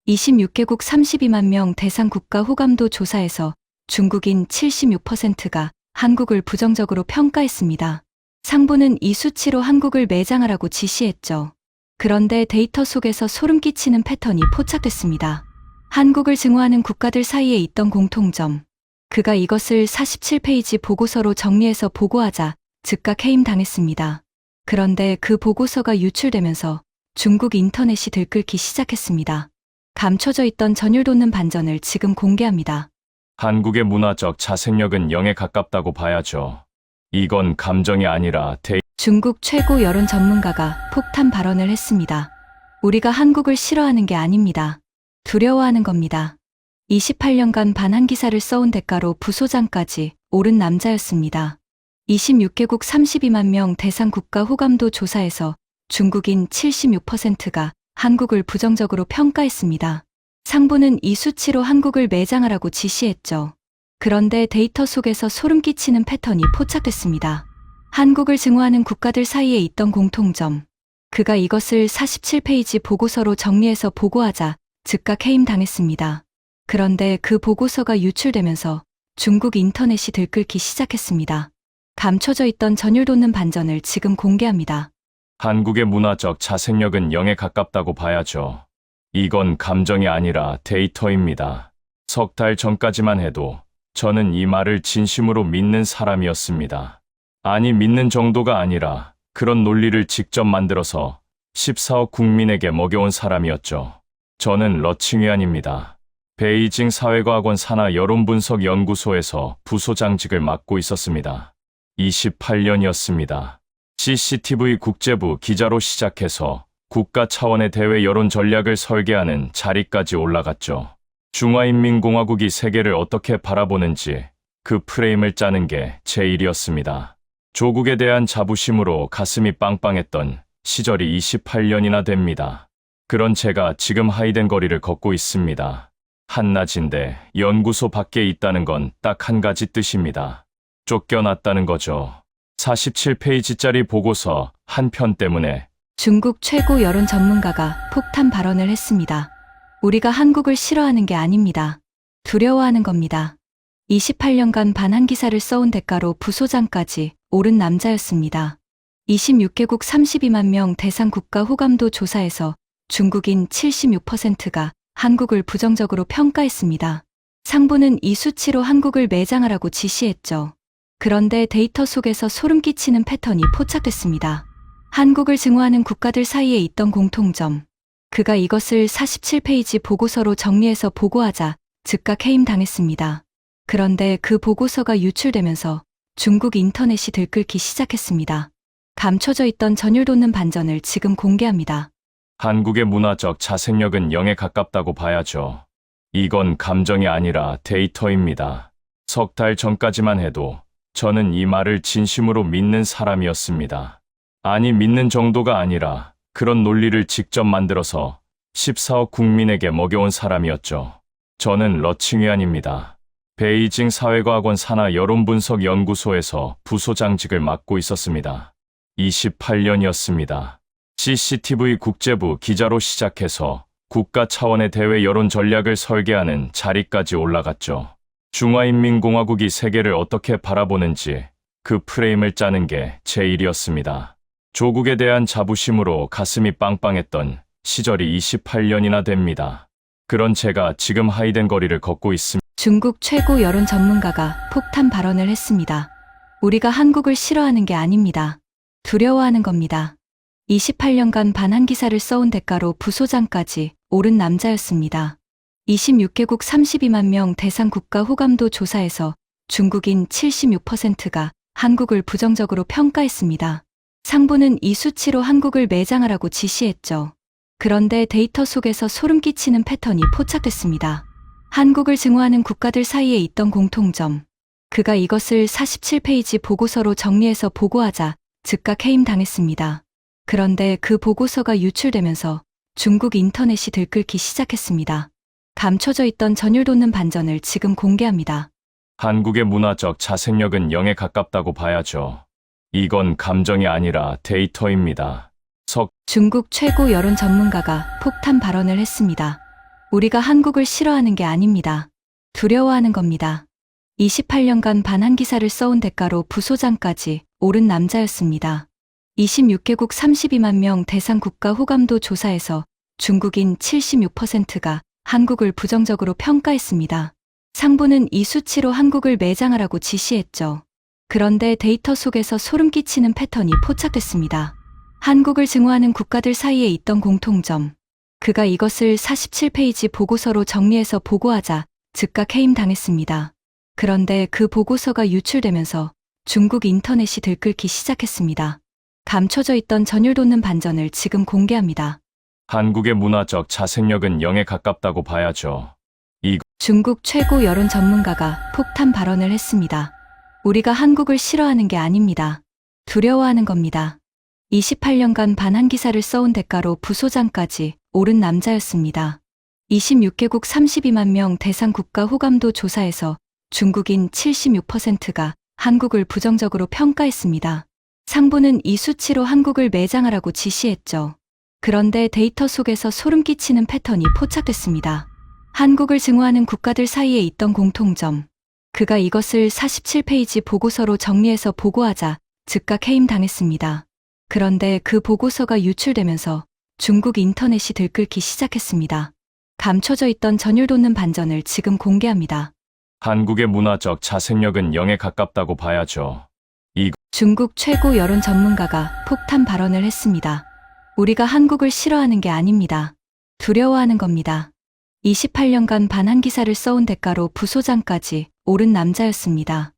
26개국 32만 명 대상 국가 호감도 조사에서 중국인 76%가 한국을 부정적으로 평가했습니다. 상부는 이 수치로 한국을 매장하라고 지시했죠. 그런데 데이터 속에서 소름 끼치는 패턴이 포착됐습니다. 한국을 증오하는 국가들 사이에 있던 공통점. 그가 이것을 47페이지 보고서로 정리해서 보고하자 즉각 해임당했습니다. 그런데 그 보고서가 유출되면서 중국 인터넷이 들끓기 시작했습니다. 감춰져 있던 전율 돋는 반전을 지금 공개합니다. 한국의 문화적 자생력은 0에 가깝다고 봐야죠. 이건 감정이 아니라 중국 최고 여론 전문가가 폭탄 발언을 했습니다. 우리가 한국을 싫어하는 게 아닙니다. 두려워하는 겁니다. 28년간 반한 기사를 써온 대가로 부소장까지 오른 남자였습니다. 26개국 32만 명 대상 국가 호감도 조사에서 중국인 76%가 한국을 부정적으로 평가했습니다. 상부는 이 수치로 한국을 매장하라고 지시했죠. 그런데 데이터 속에서 소름 끼치는 패턴이 포착됐습니다. 한국을 증오하는 국가들 사이에 있던 공통점. 그가 이것을 47페이지 보고서로 정리해서 보고하자 즉각 해임당했습니다. 그런데 그 보고서가 유출되면서 중국 인터넷이 들끓기 시작했습니다. 감춰져 있던 전율 돋는 반전을 지금 공개합니다. 한국의 문화적 자생력은 0에 가깝다고 봐야죠. 이건 감정이 아니라 데이터입니다. 석 달 전까지만 해도 저는 이 말을 진심으로 믿는 사람이었습니다. 아니, 믿는 정도가 아니라 그런 논리를 직접 만들어서 14억 국민에게 먹여온 사람이었죠. 저는 러칭위안입니다. 베이징 사회과학원 산하 여론분석연구소에서 부소장직을 맡고 있었습니다. 28년이었습니다. CCTV 국제부 기자로 시작해서 국가 차원의 대외 여론 전략을 설계하는 자리까지 올라갔죠. 중화인민공화국이 세계를 어떻게 바라보는지 그 프레임을 짜는 게 제 일이었습니다. 조국에 대한 자부심으로 가슴이 빵빵했던 시절이 28년이나 됩니다. 그런 제가 지금 하이덴 거리를 걷고 있습니다. 한낮인데 연구소 밖에 있다는 건 딱 한 가지 뜻입니다. 쫓겨났다는 거죠. 47페이지짜리 보고서 한 편 때문에 중국 최고 여론 전문가가 폭탄 발언을 했습니다. 우리가 한국을 싫어하는 게 아닙니다. 두려워하는 겁니다. 28년간 반한 기사를 써온 대가로 부소장까지 오른 남자였습니다. 26개국 32만 명 대상 국가 호감도 조사에서 중국인 76%가 한국을 부정적으로 평가했습니다. 상부는 이 수치로 한국을 매장하라고 지시했죠. 그런데 데이터 속에서 소름 끼치는 패턴이 포착됐습니다. 한국을 증오하는 국가들 사이에 있던 공통점. 그가 이것을 47페이지 보고서로 정리해서 보고하자 즉각 해임당했습니다. 그런데 그 보고서가 유출되면서 중국 인터넷이 들끓기 시작했습니다. 감춰져 있던 전율 돋는 반전을 지금 공개합니다. 한국의 문화적 자생력은 0에 가깝다고 봐야죠. 이건 감정이 아니라 데이터입니다. 석 달 전까지만 해도 저는 이 말을 진심으로 믿는 사람이었습니다. 아니, 믿는 정도가 아니라 그런 논리를 직접 만들어서 14억 국민에게 먹여온 사람이었죠. 저는 러칭위안입니다. 베이징 사회과학원 산하 여론분석연구소에서 부소장직을 맡고 있었습니다. 28년이었습니다. CCTV 국제부 기자로 시작해서 국가 차원의 대외 여론 전략을 설계하는 자리까지 올라갔죠. 중화인민공화국이 세계를 어떻게 바라보는지 그 프레임을 짜는 게 제 일이었습니다. 조국에 대한 자부심으로 가슴이 빵빵했던 시절이 28년이나 됩니다. 그런 제가 지금 하이덴 거리를 걷고 있습니다. 중국 최고 여론 전문가가 폭탄 발언을 했습니다. 우리가 한국을 싫어하는 게 아닙니다. 두려워하는 겁니다. 28년간 반한 기사를 써온 대가로 부소장까지 오른 남자였습니다. 26개국 32만 명 대상 국가 호감도 조사에서 중국인 76%가 한국을 부정적으로 평가했습니다. 상부는 이 수치로 한국을 매장하라고 지시했죠. 그런데 데이터 속에서 소름 끼치는 패턴이 포착됐습니다. 한국을 증오하는 국가들 사이에 있던 공통점. 그가 이것을 47페이지 보고서로 정리해서 보고하자 즉각 해임당했습니다. 그런데 그 보고서가 유출되면서 중국 인터넷이 들끓기 시작했습니다. 감춰져 있던 전율 돋는 반전을 지금 공개합니다. 한국의 문화적 자생력은 0에 가깝다고 봐야죠. 이건 감정이 아니라 데이터입니다. 중국 최고 여론 전문가가 폭탄 발언을 했습니다. 우리가 한국을 싫어하는 게 아닙니다. 두려워하는 겁니다. 28년간 반한 기사를 써온 대가로 부소장까지 오른 남자였습니다. 26개국 32만 명 대상 국가 호감도 조사에서 중국인 76%가 한국을 부정적으로 평가했습니다. 상부는 이 수치로 한국을 매장하라고 지시했죠. 그런데 데이터 속에서 소름 끼치는 패턴이 포착됐습니다. 한국을 증오하는 국가들 사이에 있던 공통점. 그가 이것을 47페이지 보고서로 정리해서 보고하자 즉각 해임당했습니다. 그런데 그 보고서가 유출되면서 중국 인터넷이 들끓기 시작했습니다. 감춰져 있던 전율 돋는 반전을 지금 공개합니다. 한국의 문화적 자생력은 0에 가깝다고 봐야죠. 중국 최고 여론 전문가가 폭탄 발언을 했습니다. 우리가 한국을 싫어하는 게 아닙니다. 두려워하는 겁니다. 28년간 반한 기사를 써온 대가로 부소장까지 오른 남자였습니다. 26개국 32만 명 대상 국가 호감도 조사에서 중국인 76%가 한국을 부정적으로 평가했습니다. 상부는 이 수치로 한국을 매장하라고 지시했죠. 그런데 데이터 속에서 소름 끼치는 패턴이 포착됐습니다. 한국을 증오하는 국가들 사이에 있던 공통점. 그가 이것을 47페이지 보고서로 정리해서 보고하자 즉각 해임당했습니다. 그런데 그 보고서가 유출되면서 중국 인터넷이 들끓기 시작했습니다. 감춰져 있던 전율 돋는 반전을 지금 공개합니다. 한국의 문화적 자생력은 0에 가깝다고 봐야죠. 중국 최고 여론 전문가가 폭탄 발언을 했습니다. 우리가 한국을 싫어하는 게 아닙니다. 두려워하는 겁니다. 28년간 반한 기사를 써온 대가로 부소장까지 오른 남자였습니다.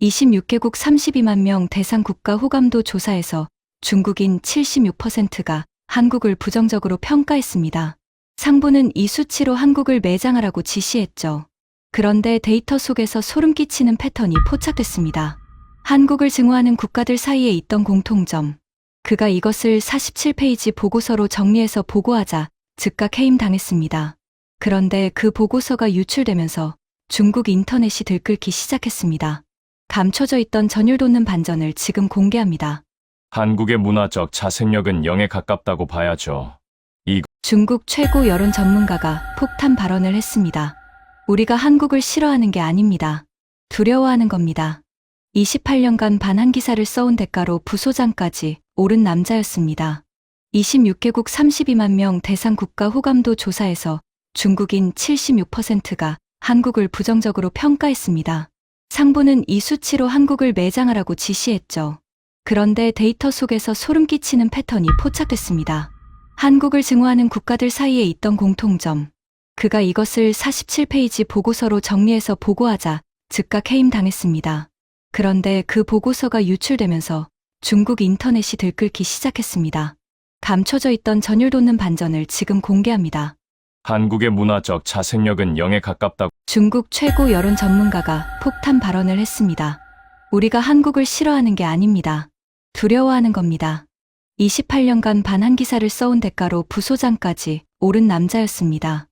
26개국 32만 명 대상 국가 호감도 조사에서 중국인 76%가 한국을 부정적으로 평가했습니다. 상부는 이 수치로 한국을 매장하라고 지시했죠. 그런데 데이터 속에서 소름 끼치는 패턴이 포착됐습니다. 한국을 증오하는 국가들 사이에 있던 공통점. 그가 이것을 47페이지 보고서로 정리해서 보고하자 즉각 해임당했습니다. 그런데 그 보고서가 유출되면서 중국 인터넷이 들끓기 시작했습니다. 감춰져 있던 전율 돋는 반전을 지금 공개합니다. 한국의 문화적 자생력은 0에 가깝다고 봐야죠. 중국 최고 여론 전문가가 폭탄 발언을 했습니다. 우리가 한국을 싫어하는 게 아닙니다. 두려워하는 겁니다. 28년간 반한 기사를 써온 대가로 부소장까지 오른 남자였습니다. 26개국 32만 명 대상 국가 호감도 조사에서 중국인 76%가 한국을 부정적으로 평가했습니다. 상부는 이 수치로 한국을 매장하라고 지시했죠. 그런데 데이터 속에서 소름 끼치는 패턴이 포착됐습니다. 한국을 증오하는 국가들 사이에 있던 공통점. 그가 이것을 47페이지 보고서로 정리해서 보고하자 즉각 해임당했습니다. 그런데 그 보고서가 유출되면서 중국 인터넷이 들끓기 시작했습니다. 감춰져 있던 전율 돋는 반전을 지금 공개합니다. 한국의 문화적 자생력은 0에 가깝다고. 중국 최고 여론 전문가가 폭탄 발언을 했습니다. 우리가 한국을 싫어하는 게 아닙니다. 두려워하는 겁니다. 28년간 반한 기사를 써온 대가로 부소장까지 오른 남자였습니다.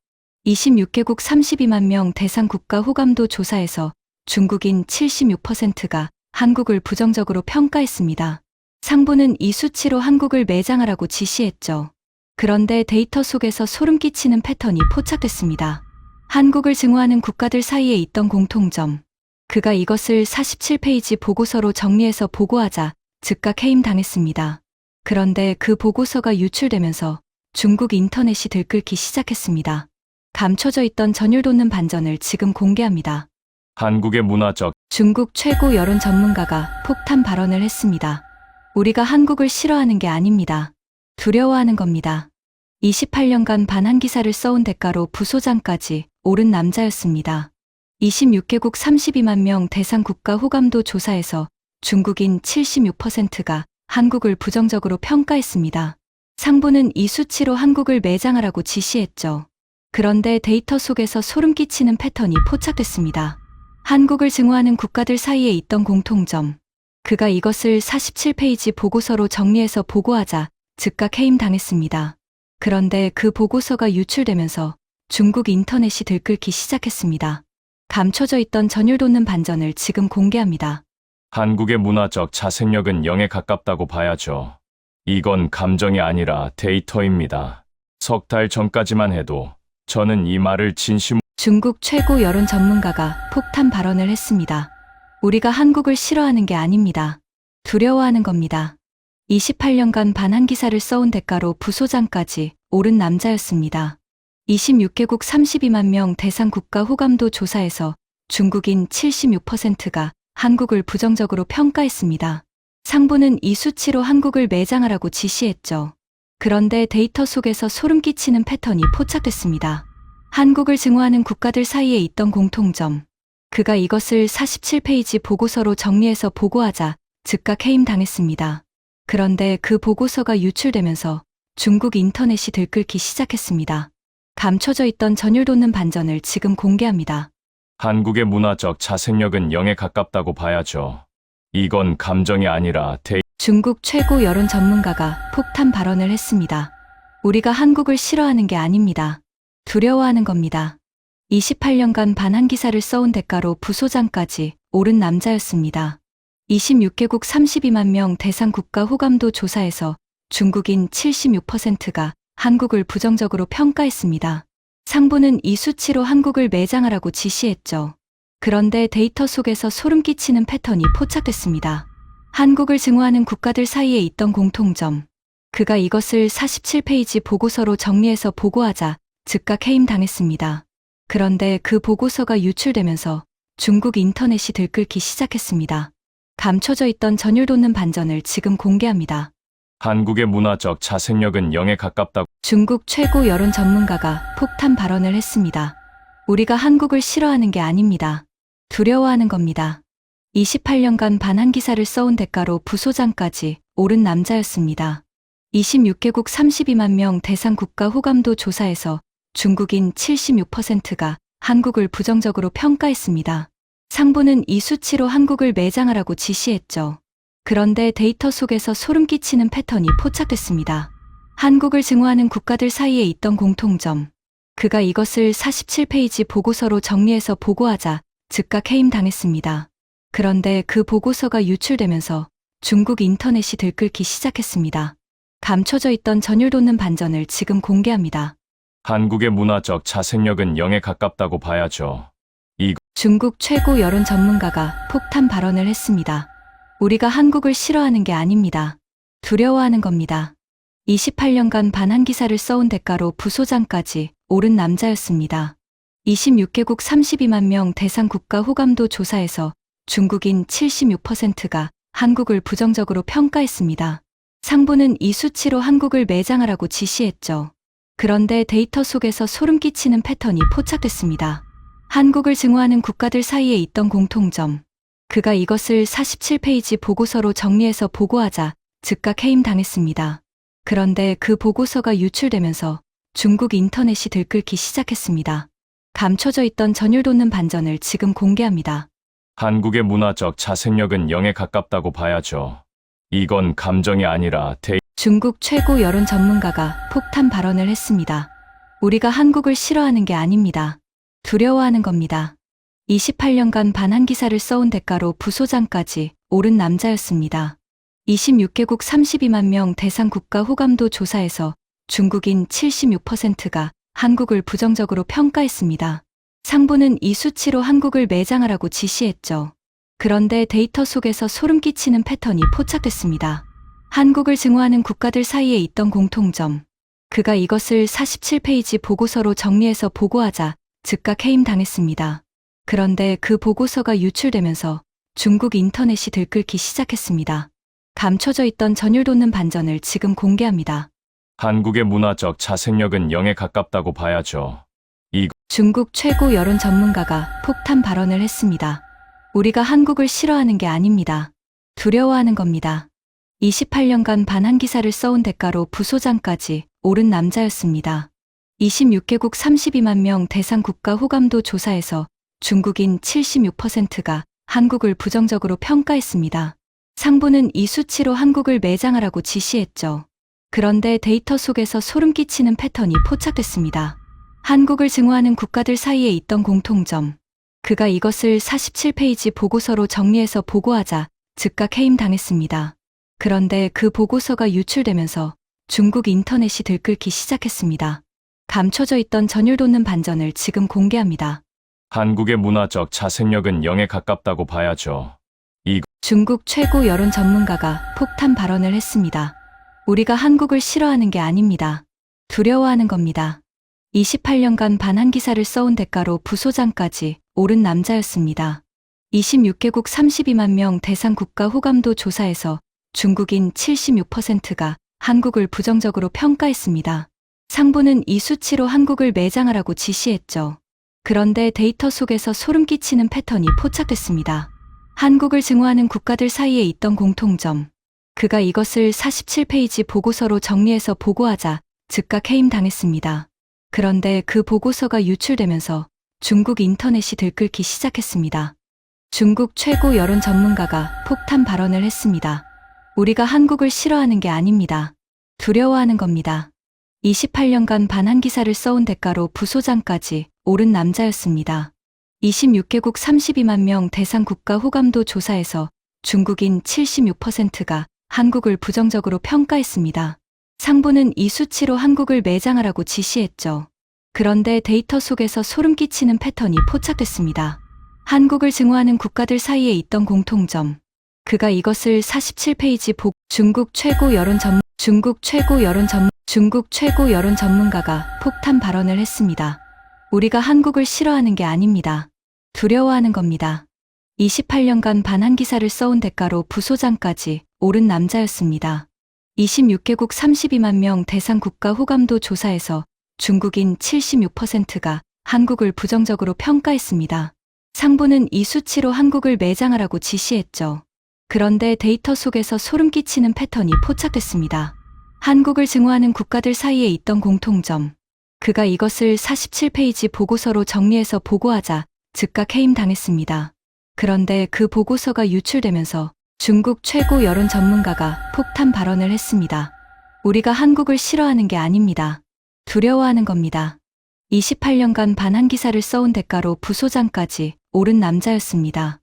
26개국 32만 명 대상 국가 호감도 조사에서 중국인 76%가 한국을 부정적으로 평가했습니다. 상부는 이 수치로 한국을 매장하라고 지시했죠. 그런데 데이터 속에서 소름 끼치는 패턴이 포착됐습니다. 한국을 증오하는 국가들 사이에 있던 공통점. 그가 이것을 47페이지 보고서로 정리해서 보고하자 즉각 해임당했습니다. 그런데 그 보고서가 유출되면서 중국 인터넷이 들끓기 시작했습니다. 감춰져 있던 전율 돋는 반전을 지금 공개합니다. 한국의 문화적 중국 최고 여론 전문가가 폭탄 발언을 했습니다. 우리가 한국을 싫어하는 게 아닙니다. 두려워하는 겁니다. 28년간 반한 기사를 써온 대가로 부소장까지 오른 남자였습니다. 26개국 32만 명 대상 국가 호감도 조사에서 중국인 76%가 한국을 부정적으로 평가했습니다. 상부는 이 수치로 한국을 매장하라고 지시했죠. 그런데 데이터 속에서 소름 끼치는 패턴이 포착됐습니다. 한국을 증오하는 국가들 사이에 있던 공통점. 그가 이것을 47페이지 보고서로 정리해서 보고하자 즉각 해임당했습니다. 그런데 그 보고서가 유출되면서 중국 인터넷이 들끓기 시작했습니다. 감춰져 있던 전율 돋는 반전을 지금 공개합니다. 한국의 문화적 자생력은 0에 가깝다고 봐야죠. 이건 감정이 아니라 데이터입니다. 석 달 전까지만 해도 저는 이 말을 진심으로 중국 최고 여론 전문가가 폭탄 발언을 했습니다. 우리가 한국을 싫어하는 게 아닙니다. 두려워하는 겁니다. 28년간 반한 기사를 써온 대가로 부소장까지 오른 남자였습니다. 26개국 32만 명 대상 국가 호감도 조사에서 중국인 76%가 한국을 부정적으로 평가했습니다. 상부는 이 수치로 한국을 매장하라고 지시했죠. 그런데 데이터 속에서 소름 끼치는 패턴이 포착됐습니다. 한국을 증오하는 국가들 사이에 있던 공통점. 그가 이것을 47페이지 보고서로 정리해서 보고하자 즉각 해임당했습니다. 그런데 그 보고서가 유출되면서 중국 인터넷이 들끓기 시작했습니다. 감춰져 있던 전율 돋는 반전을 지금 공개합니다. 한국의 문화적 자생력은 0에 가깝다고 봐야죠. 이건 감정이 아니라 중국 최고 여론 전문가가 폭탄 발언을 했습니다. 우리가 한국을 싫어하는 게 아닙니다. 두려워하는 겁니다. 28년간 반한 기사를 써온 대가로 부소장까지 오른 남자였습니다. 26개국 32만 명 대상 국가 호감도 조사에서 중국인 76%가 한국을 부정적으로 평가했습니다. 상부는 이 수치로 한국을 매장하라고 지시했죠. 그런데 데이터 속에서 소름 끼치는 패턴이 포착됐습니다. 한국을 증오하는 국가들 사이에 있던 공통점. 그가 이것을 47페이지 보고서로 정리해서 보고하자 즉각 해임당했습니다. 그런데 그 보고서가 유출되면서 중국 인터넷이 들끓기 시작했습니다. 감춰져 있던 전율 돋는 반전을 지금 공개합니다. 한국의 문화적 자생력은 0에 가깝다고 중국 최고 여론 전문가가 폭탄 발언을 했습니다. 우리가 한국을 싫어하는 게 아닙니다. 두려워하는 겁니다. 28년간 반한 기사를 써온 대가로 부소장까지 오른 남자였습니다. 26개국 32만 명 대상 국가 호감도 조사에서 중국인 76%가 한국을 부정적으로 평가했습니다. 상부는 이 수치로 한국을 매장하라고 지시했죠. 그런데 데이터 속에서 소름 끼치는 패턴이 포착됐습니다. 한국을 증오하는 국가들 사이에 있던 공통점. 그가 이것을 47페이지 보고서로 정리해서 보고하자 즉각 해임당했습니다. 그런데 그 보고서가 유출되면서 중국 인터넷이 들끓기 시작했습니다. 감춰져 있던 전율 돋는 반전을 지금 공개합니다. 한국의 문화적 자생력은 0에 가깝다고 봐야죠. 중국 최고 여론 전문가가 폭탄 발언을 했습니다. 우리가 한국을 싫어하는 게 아닙니다. 두려워하는 겁니다. 28년간 반한 기사를 써온 대가로 부소장까지 오른 남자였습니다. 26개국 32만 명 대상 국가 호감도 조사에서 중국인 76%가 한국을 부정적으로 평가했습니다. 상부는 이 수치로 한국을 매장하라고 지시했죠. 그런데 데이터 속에서 소름 끼치는 패턴이 포착됐습니다. 한국을 증오하는 국가들 사이에 있던 공통점. 그가 이것을 47페이지 보고서로 정리해서 보고하자 즉각 해임당했습니다. 그런데 그 보고서가 유출되면서 중국 인터넷이 들끓기 시작했습니다. 감춰져 있던 전율 돋는 반전을 지금 공개합니다. 한국의 문화적 자생력은 0에 가깝다고 봐야죠. 이건 감정이 아니라 중국 최고 여론 전문가가 폭탄 발언을 했습니다. 우리가 한국을 싫어하는 게 아닙니다. 두려워하는 겁니다. 28년간 반한 기사를 써온 대가로 부소장까지 오른 남자였습니다. 26개국 32만 명 대상 국가 호감도 조사에서 중국인 76%가 한국을 부정적으로 평가했습니다. 상부는 이 수치로 한국을 매장하라고 지시했죠. 그런데 데이터 속에서 소름 끼치는 패턴이 포착됐습니다. 한국을 증오하는 국가들 사이에 있던 공통점. 그가 이것을 47페이지 보고서로 정리해서 보고하자 즉각 해임당했습니다. 그런데 그 보고서가 유출되면서 중국 인터넷이 들끓기 시작했습니다. 감춰져 있던 전율 돋는 반전을 지금 공개합니다. 한국의 문화적 자생력은 0에 가깝다고 봐야죠. 중국 최고 여론 전문가가 폭탄 발언을 했습니다. 우리가 한국을 싫어하는 게 아닙니다. 두려워하는 겁니다. 28년간 반한 기사를 써온 대가로 부소장까지 오른 남자였습니다. 26개국 32만 명 대상 국가 호감도 조사에서 중국인 76%가 한국을 부정적으로 평가했습니다. 상부는 이 수치로 한국을 매장하라고 지시했죠. 그런데 데이터 속에서 소름 끼치는 패턴이 포착됐습니다. 한국을 증오하는 국가들 사이에 있던 공통점. 그가 이것을 47페이지 보고서로 정리해서 보고하자 즉각 해임당했습니다. 그런데 그 보고서가 유출되면서 중국 인터넷이 들끓기 시작했습니다. 감춰져 있던 전율 돋는 반전을 지금 공개합니다. 한국의 문화적 자생력은 0에 가깝다고 봐야죠. 중국 최고 여론 전문가가 폭탄 발언을 했습니다. 우리가 한국을 싫어하는 게 아닙니다. 두려워하는 겁니다. 28년간 반한 기사를 써온 대가로 부소장까지 오른 남자였습니다. 26개국 32만 명 대상 국가 호감도 조사에서 중국인 76%가 한국을 부정적으로 평가했습니다. 상부는 이 수치로 한국을 매장하라고 지시했죠. 그런데 데이터 속에서 소름 끼치는 패턴이 포착됐습니다. 한국을 증오하는 국가들 사이에 있던 공통점. 그가 이것을 47페이지 보고서로 정리해서 보고하자 즉각 해임당했습니다. 그런데 그 보고서가 유출되면서 중국 인터넷이 들끓기 시작했습니다. 중국 최고 여론 전문가가 폭탄 발언을 했습니다. 우리가 한국을 싫어하는 게 아닙니다. 두려워하는 겁니다. 28년간 반한 기사를 써온 대가로 부소장까지 오른 남자였습니다. 26개국 32만 명 대상 국가 호감도 조사에서 중국인 76%가 한국을 부정적으로 평가했습니다. 상부는 이 수치로 한국을 매장하라고 지시했죠. 그런데 데이터 속에서 소름 끼치는 패턴이 포착됐습니다. 한국을 증오하는 국가들 사이에 있던 공통점. 그가 이것을 47페이지 중국 최고 여론 전문가가 폭탄 발언을 했습니다. 우리가 한국을 싫어하는 게 아닙니다. 두려워하는 겁니다. 28년간 반한 기사를 써온 대가로 부소장까지 오른 남자였습니다. 26개국 32만 명 대상 국가 호감도 조사에서 중국인 76%가 한국을 부정적으로 평가했습니다. 상부는 이 수치로 한국을 매장하라고 지시했죠. 그런데 데이터 속에서 소름 끼치는 패턴이 포착됐습니다. 한국을 증오하는 국가들 사이에 있던 공통점. 그가 이것을 47페이지 보고서로 정리해서 보고하자 즉각 해임당했습니다. 그런데 그 보고서가 유출되면서 중국 최고 여론 전문가가 폭탄 발언을 했습니다. 우리가 한국을 싫어하는 게 아닙니다. 두려워하는 겁니다. 28년간 반한 기사를 써온 대가로 부소장까지 오른 남자였습니다.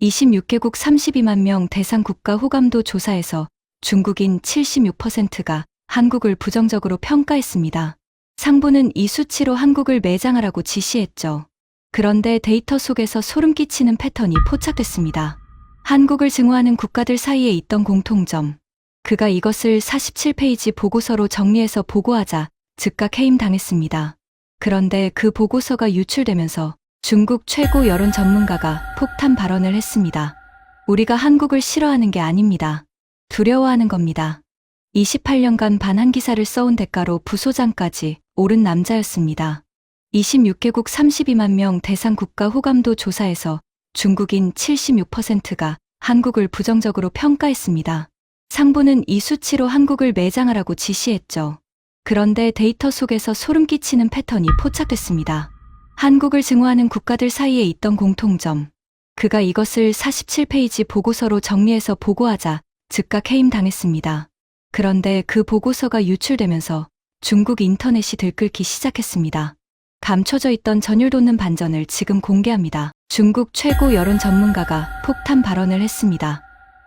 26개국 32만 명 대상 국가 호감도 조사에서 중국인 76%가 한국을 부정적으로 평가했습니다. 상부는 이 수치로 한국을 매장하라고 지시했죠. 그런데 데이터 속에서 소름 끼치는 패턴이 포착됐습니다. 한국을 증오하는 국가들 사이에 있던 공통점. 그가 이것을 47페이지 보고서로 정리해서 보고하자 즉각 해임당했습니다. 그런데 그 보고서가 유출되면서 중국 최고 여론 전문가가 폭탄 발언을 했습니다. 우리가 한국을 싫어하는 게 아닙니다. 두려워하는 겁니다. 28년간 반한 기사를 써온 대가로 부소장까지 오른 남자였습니다. 26개국 32만 명 대상 국가 호감도 조사에서 중국인 76%가 한국을 부정적으로 평가했습니다. 상부는 이 수치로 한국을 매장하라고 지시했죠. 그런데 데이터 속에서 소름 끼치는 패턴이 포착됐습니다. 한국을 증오하는 국가들 사이에 있던 공통점. 그가 이것을 47페이지 보고서로 정리해서 보고하자 즉각 해임당했습니다. 그런데 그 보고서가 유출되면서 중국 인터넷이 들끓기 시작했습니다. 감춰져 있던 전율 돋는 반전을 지금 공개합니다. 중국 최고 여론 전문가가 폭탄 발언을 했습니다.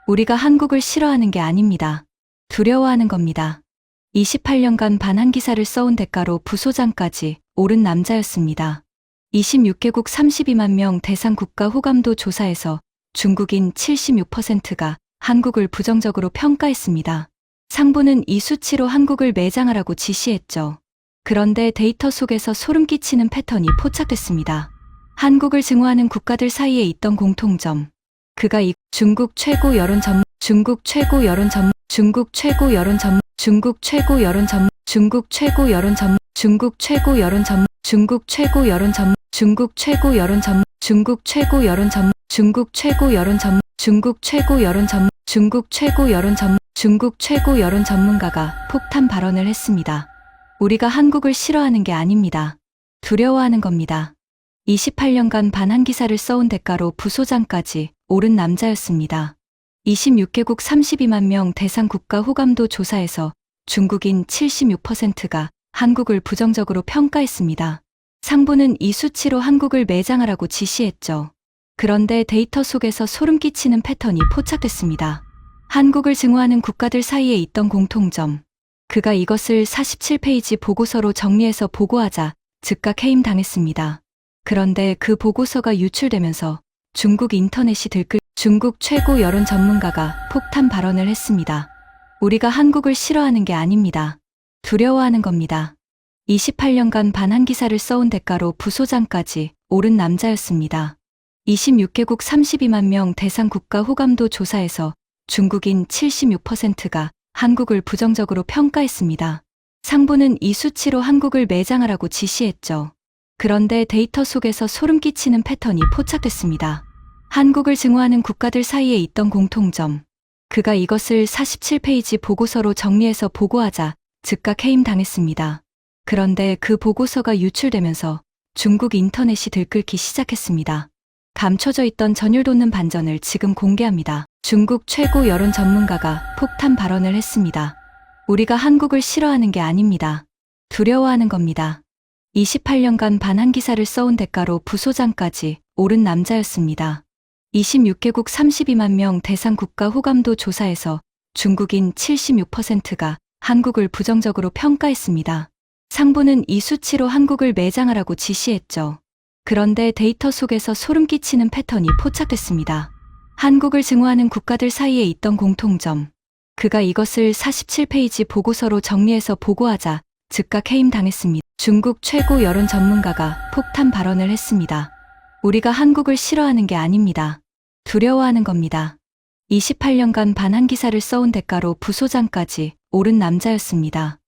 우리가 한국을 싫어하는 게 아닙니다. 두려워하는 겁니다. 28년간 반한 기사를 써온 대가로 부소장까지 오른 남자였습니다. 26개국 32만 명 대상 국가 호감도 조사에서 중국인 76%가 한국을 부정적으로 평가했습니다. 상부는 이 수치로 한국을 매장하라고 지시했죠. 그런데 데이터 속에서 소름 끼치는 패턴이 포착됐습니다. 한국을 증오하는 국가들 사이에 있던 공통점. 그가 중국 최고 여론 전문, 중국 최고 여론 전문, 중국 최고 여론 전문, 중국 최고 여론 전문, 중국 최고 여론 전문, 중국 최고 여론 전문, 중국 최고 여론 전문, 중국 최고 여론 전문, 중국 최고 여론 전문, 중국 최고 여론 전문, 중국 최고 여론 전문, 중국 최고 여론 전문, 중국 최고 여론 전문가가 폭탄 발언을 했습니다. 우리가 한국을 싫어하는 게 아닙니다. 두려워하는 겁니다. 28년간 반한 기사를 써온 대가로 부소장까지 오른 남자였습니다. 26개국 32만 명 대상 국가 호감도 조사에서 중국인 76%가 한국을 부정적으로 평가했습니다. 상부는 이 수치로 한국을 매장하라고 지시했죠. 그런데 데이터 속에서 소름 끼치는 패턴이 포착됐습니다. 한국을 증오하는 국가들 사이에 있던 공통점. 그가 이것을 47페이지 보고서로 정리해서 보고하자 즉각 해임당했습니다. 그런데 그 보고서가 유출되면서 중국 인터넷이 들끓 중국 최고 여론 전문가가 폭탄 발언을 했습니다. 우리가 한국을 싫어하는 게 아닙니다. 두려워하는 겁니다. 28년간 반한 기사를 써온 대가로 부소장까지 오른 남자였습니다. 26개국 32만 명 대상 국가 호감도 조사에서 중국인 76%가 한국을 부정적으로 평가했습니다. 상부는 이 수치로 한국을 매장하라고 지시했죠. 그런데 데이터 속에서 소름 끼치는 패턴이 포착됐습니다. 한국을 증오하는 국가들 사이에 있던 공통점. 그가 이것을 47페이지 보고서로 정리해서 보고하자 즉각 해임당했습니다. 그런데 그 보고서가 유출되면서 중국 인터넷이 들끓기 시작했습니다. 감춰져 있던 전율 돋는 반전을 지금 공개합니다. 중국 최고 여론 전문가가 폭탄 발언을 했습니다. 우리가 한국을 싫어하는 게 아닙니다. 두려워하는 겁니다. 28년간 반한 기사를 써온 대가로 부소장까지 오른 남자였습니다. 26개국 32만 명 대상 국가 호감도 조사에서 중국인 76%가 한국을 부정적으로 평가했습니다. 상부는 이 수치로 한국을 매장하라고 지시했죠. 그런데 데이터 속에서 소름 끼치는 패턴이 포착됐습니다. 한국을 증오하는 국가들 사이에 있던 공통점. 그가 이것을 47페이지 보고서로 정리해서 보고하자 즉각 해임당했습니다. 중국 최고 여론 전문가가 폭탄 발언을 했습니다. 우리가 한국을 싫어하는 게 아닙니다. 두려워하는 겁니다. 28년간 반한 기사를 써온 대가로 부소장까지 오른 남자였습니다.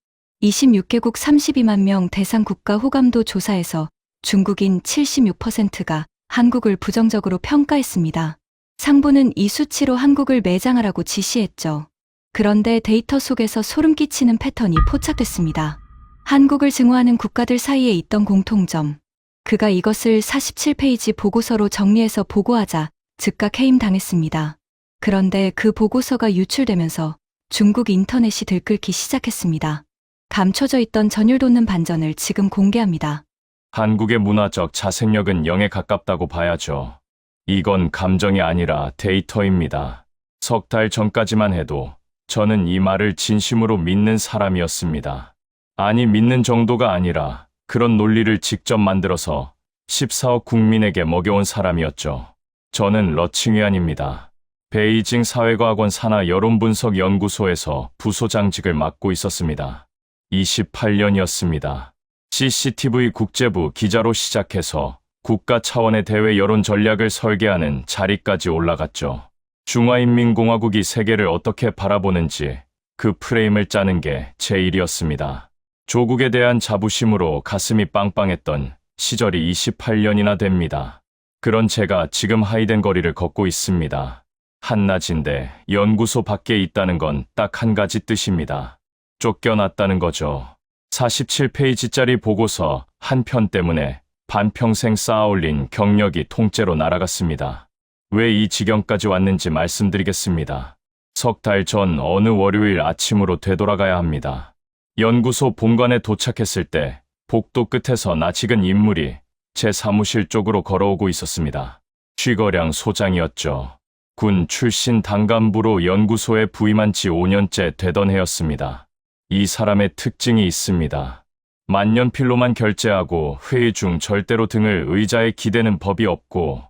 26개국 32만 명 대상 국가 호감도 조사에서 중국인 76%가 한국을 부정적으로 평가했습니다. 상부는 이 수치로 한국을 매장하라고 지시했죠. 그런데 데이터 속에서 소름 끼치는 패턴이 포착됐습니다. 한국을 증오하는 국가들 사이에 있던 공통점. 그가 이것을 47페이지 보고서로 정리해서 보고하자 즉각 해임당했습니다. 그런데 그 보고서가 유출되면서 중국 인터넷이 들끓기 시작했습니다. 감춰져 있던 전율 돋는 반전을 지금 공개합니다. 한국의 문화적 자생력은 0에 가깝다고 봐야죠. 이건 감정이 아니라 데이터입니다. 석 달 전까지만 해도 저는 이 말을 진심으로 믿는 사람이었습니다. 아니, 믿는 정도가 아니라 그런 논리를 직접 만들어서 14억 국민에게 먹여온 사람이었죠. 저는 러칭위안입니다. 베이징 사회과학원 산하 여론분석연구소에서 부소장직을 맡고 있었습니다. 28년이었습니다. CCTV 국제부 기자로 시작해서 국가 차원의 대외 여론 전략을 설계하는 자리까지 올라갔죠. 중화인민공화국이 세계를 어떻게 바라보는지 그 프레임을 짜는 게 제 일이었습니다. 조국에 대한 자부심으로 가슴이 빵빵했던 시절이 28년이나 됩니다. 그런 제가 지금 하이덴 거리를 걷고 있습니다. 한낮인데 연구소 밖에 있다는 건 딱 한 가지 뜻입니다. 쫓겨났다는 거죠. 47페이지짜리 보고서 한 편 때문에 반평생 쌓아올린 경력이 통째로 날아갔습니다. 왜 이 지경까지 왔는지 말씀드리겠습니다. 석 달 전 어느 월요일 아침으로 되돌아가야 합니다. 연구소 본관에 도착했을 때 복도 끝에서 낯익은 인물이 제 사무실 쪽으로 걸어오고 있었습니다. 취거량 소장이었죠. 군 출신 단간부로 연구소에 부임한 지 5년째 되던 해였습니다. 이 사람의 특징이 있습니다. 만년필로만 결제하고 회의 중 절대로 등을 의자에 기대는 법이 없고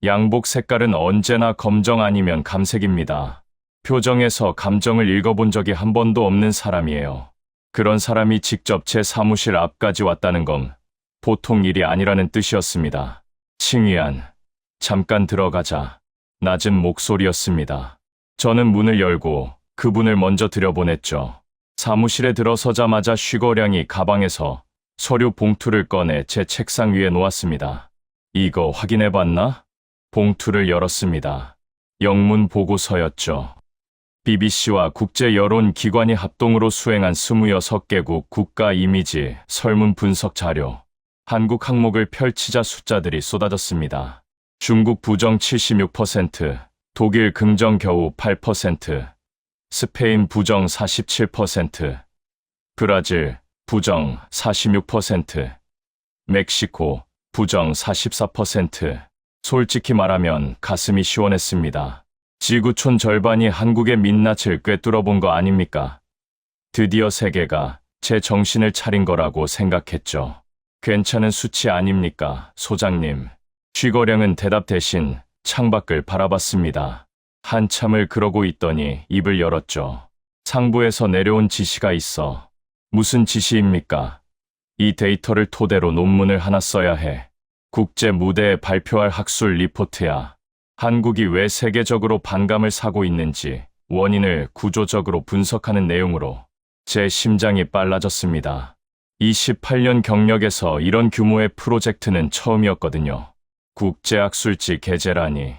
양복 색깔은 언제나 검정 아니면 감색입니다. 표정에서 감정을 읽어본 적이 한 번도 없는 사람이에요. 그런 사람이 직접 제 사무실 앞까지 왔다는 건 보통 일이 아니라는 뜻이었습니다. 칭위안, 잠깐 들어가자. 낮은 목소리였습니다. 저는 문을 열고 그분을 먼저 들여보냈죠. 사무실에 들어서자마자 쉬거량이 가방에서 서류 봉투를 꺼내 제 책상 위에 놓았습니다. 이거 확인해봤나? 봉투를 열었습니다. 영문 보고서였죠. BBC와 국제여론기관이 합동으로 수행한 26개국 국가 이미지 설문 분석 자료. 한국 항목을 펼치자 숫자들이 쏟아졌습니다. 중국 부정 76%, 독일 긍정 겨우 8%, 스페인 부정 47%, 브라질 부정 46%, 멕시코 부정 44%. 솔직히 말하면 가슴이 시원했습니다. 지구촌 절반이 한국의 민낯을 꿰뚫어본 거 아닙니까? 드디어 세계가 제 정신을 차린 거라고 생각했죠. 괜찮은 수치 아닙니까, 소장님? 쉬거량은 대답 대신 창밖을 바라봤습니다. 한참을 그러고 있더니 입을 열었죠. 상부에서 내려온 지시가 있어. 무슨 지시입니까? 이 데이터를 토대로 논문을 하나 써야 해. 국제 무대에 발표할 학술 리포트야. 한국이 왜 세계적으로 반감을 사고 있는지 원인을 구조적으로 분석하는 내용으로. 제 심장이 빨라졌습니다. 28년 경력에서 이런 규모의 프로젝트는 처음이었거든요. 국제학술지 게재라니.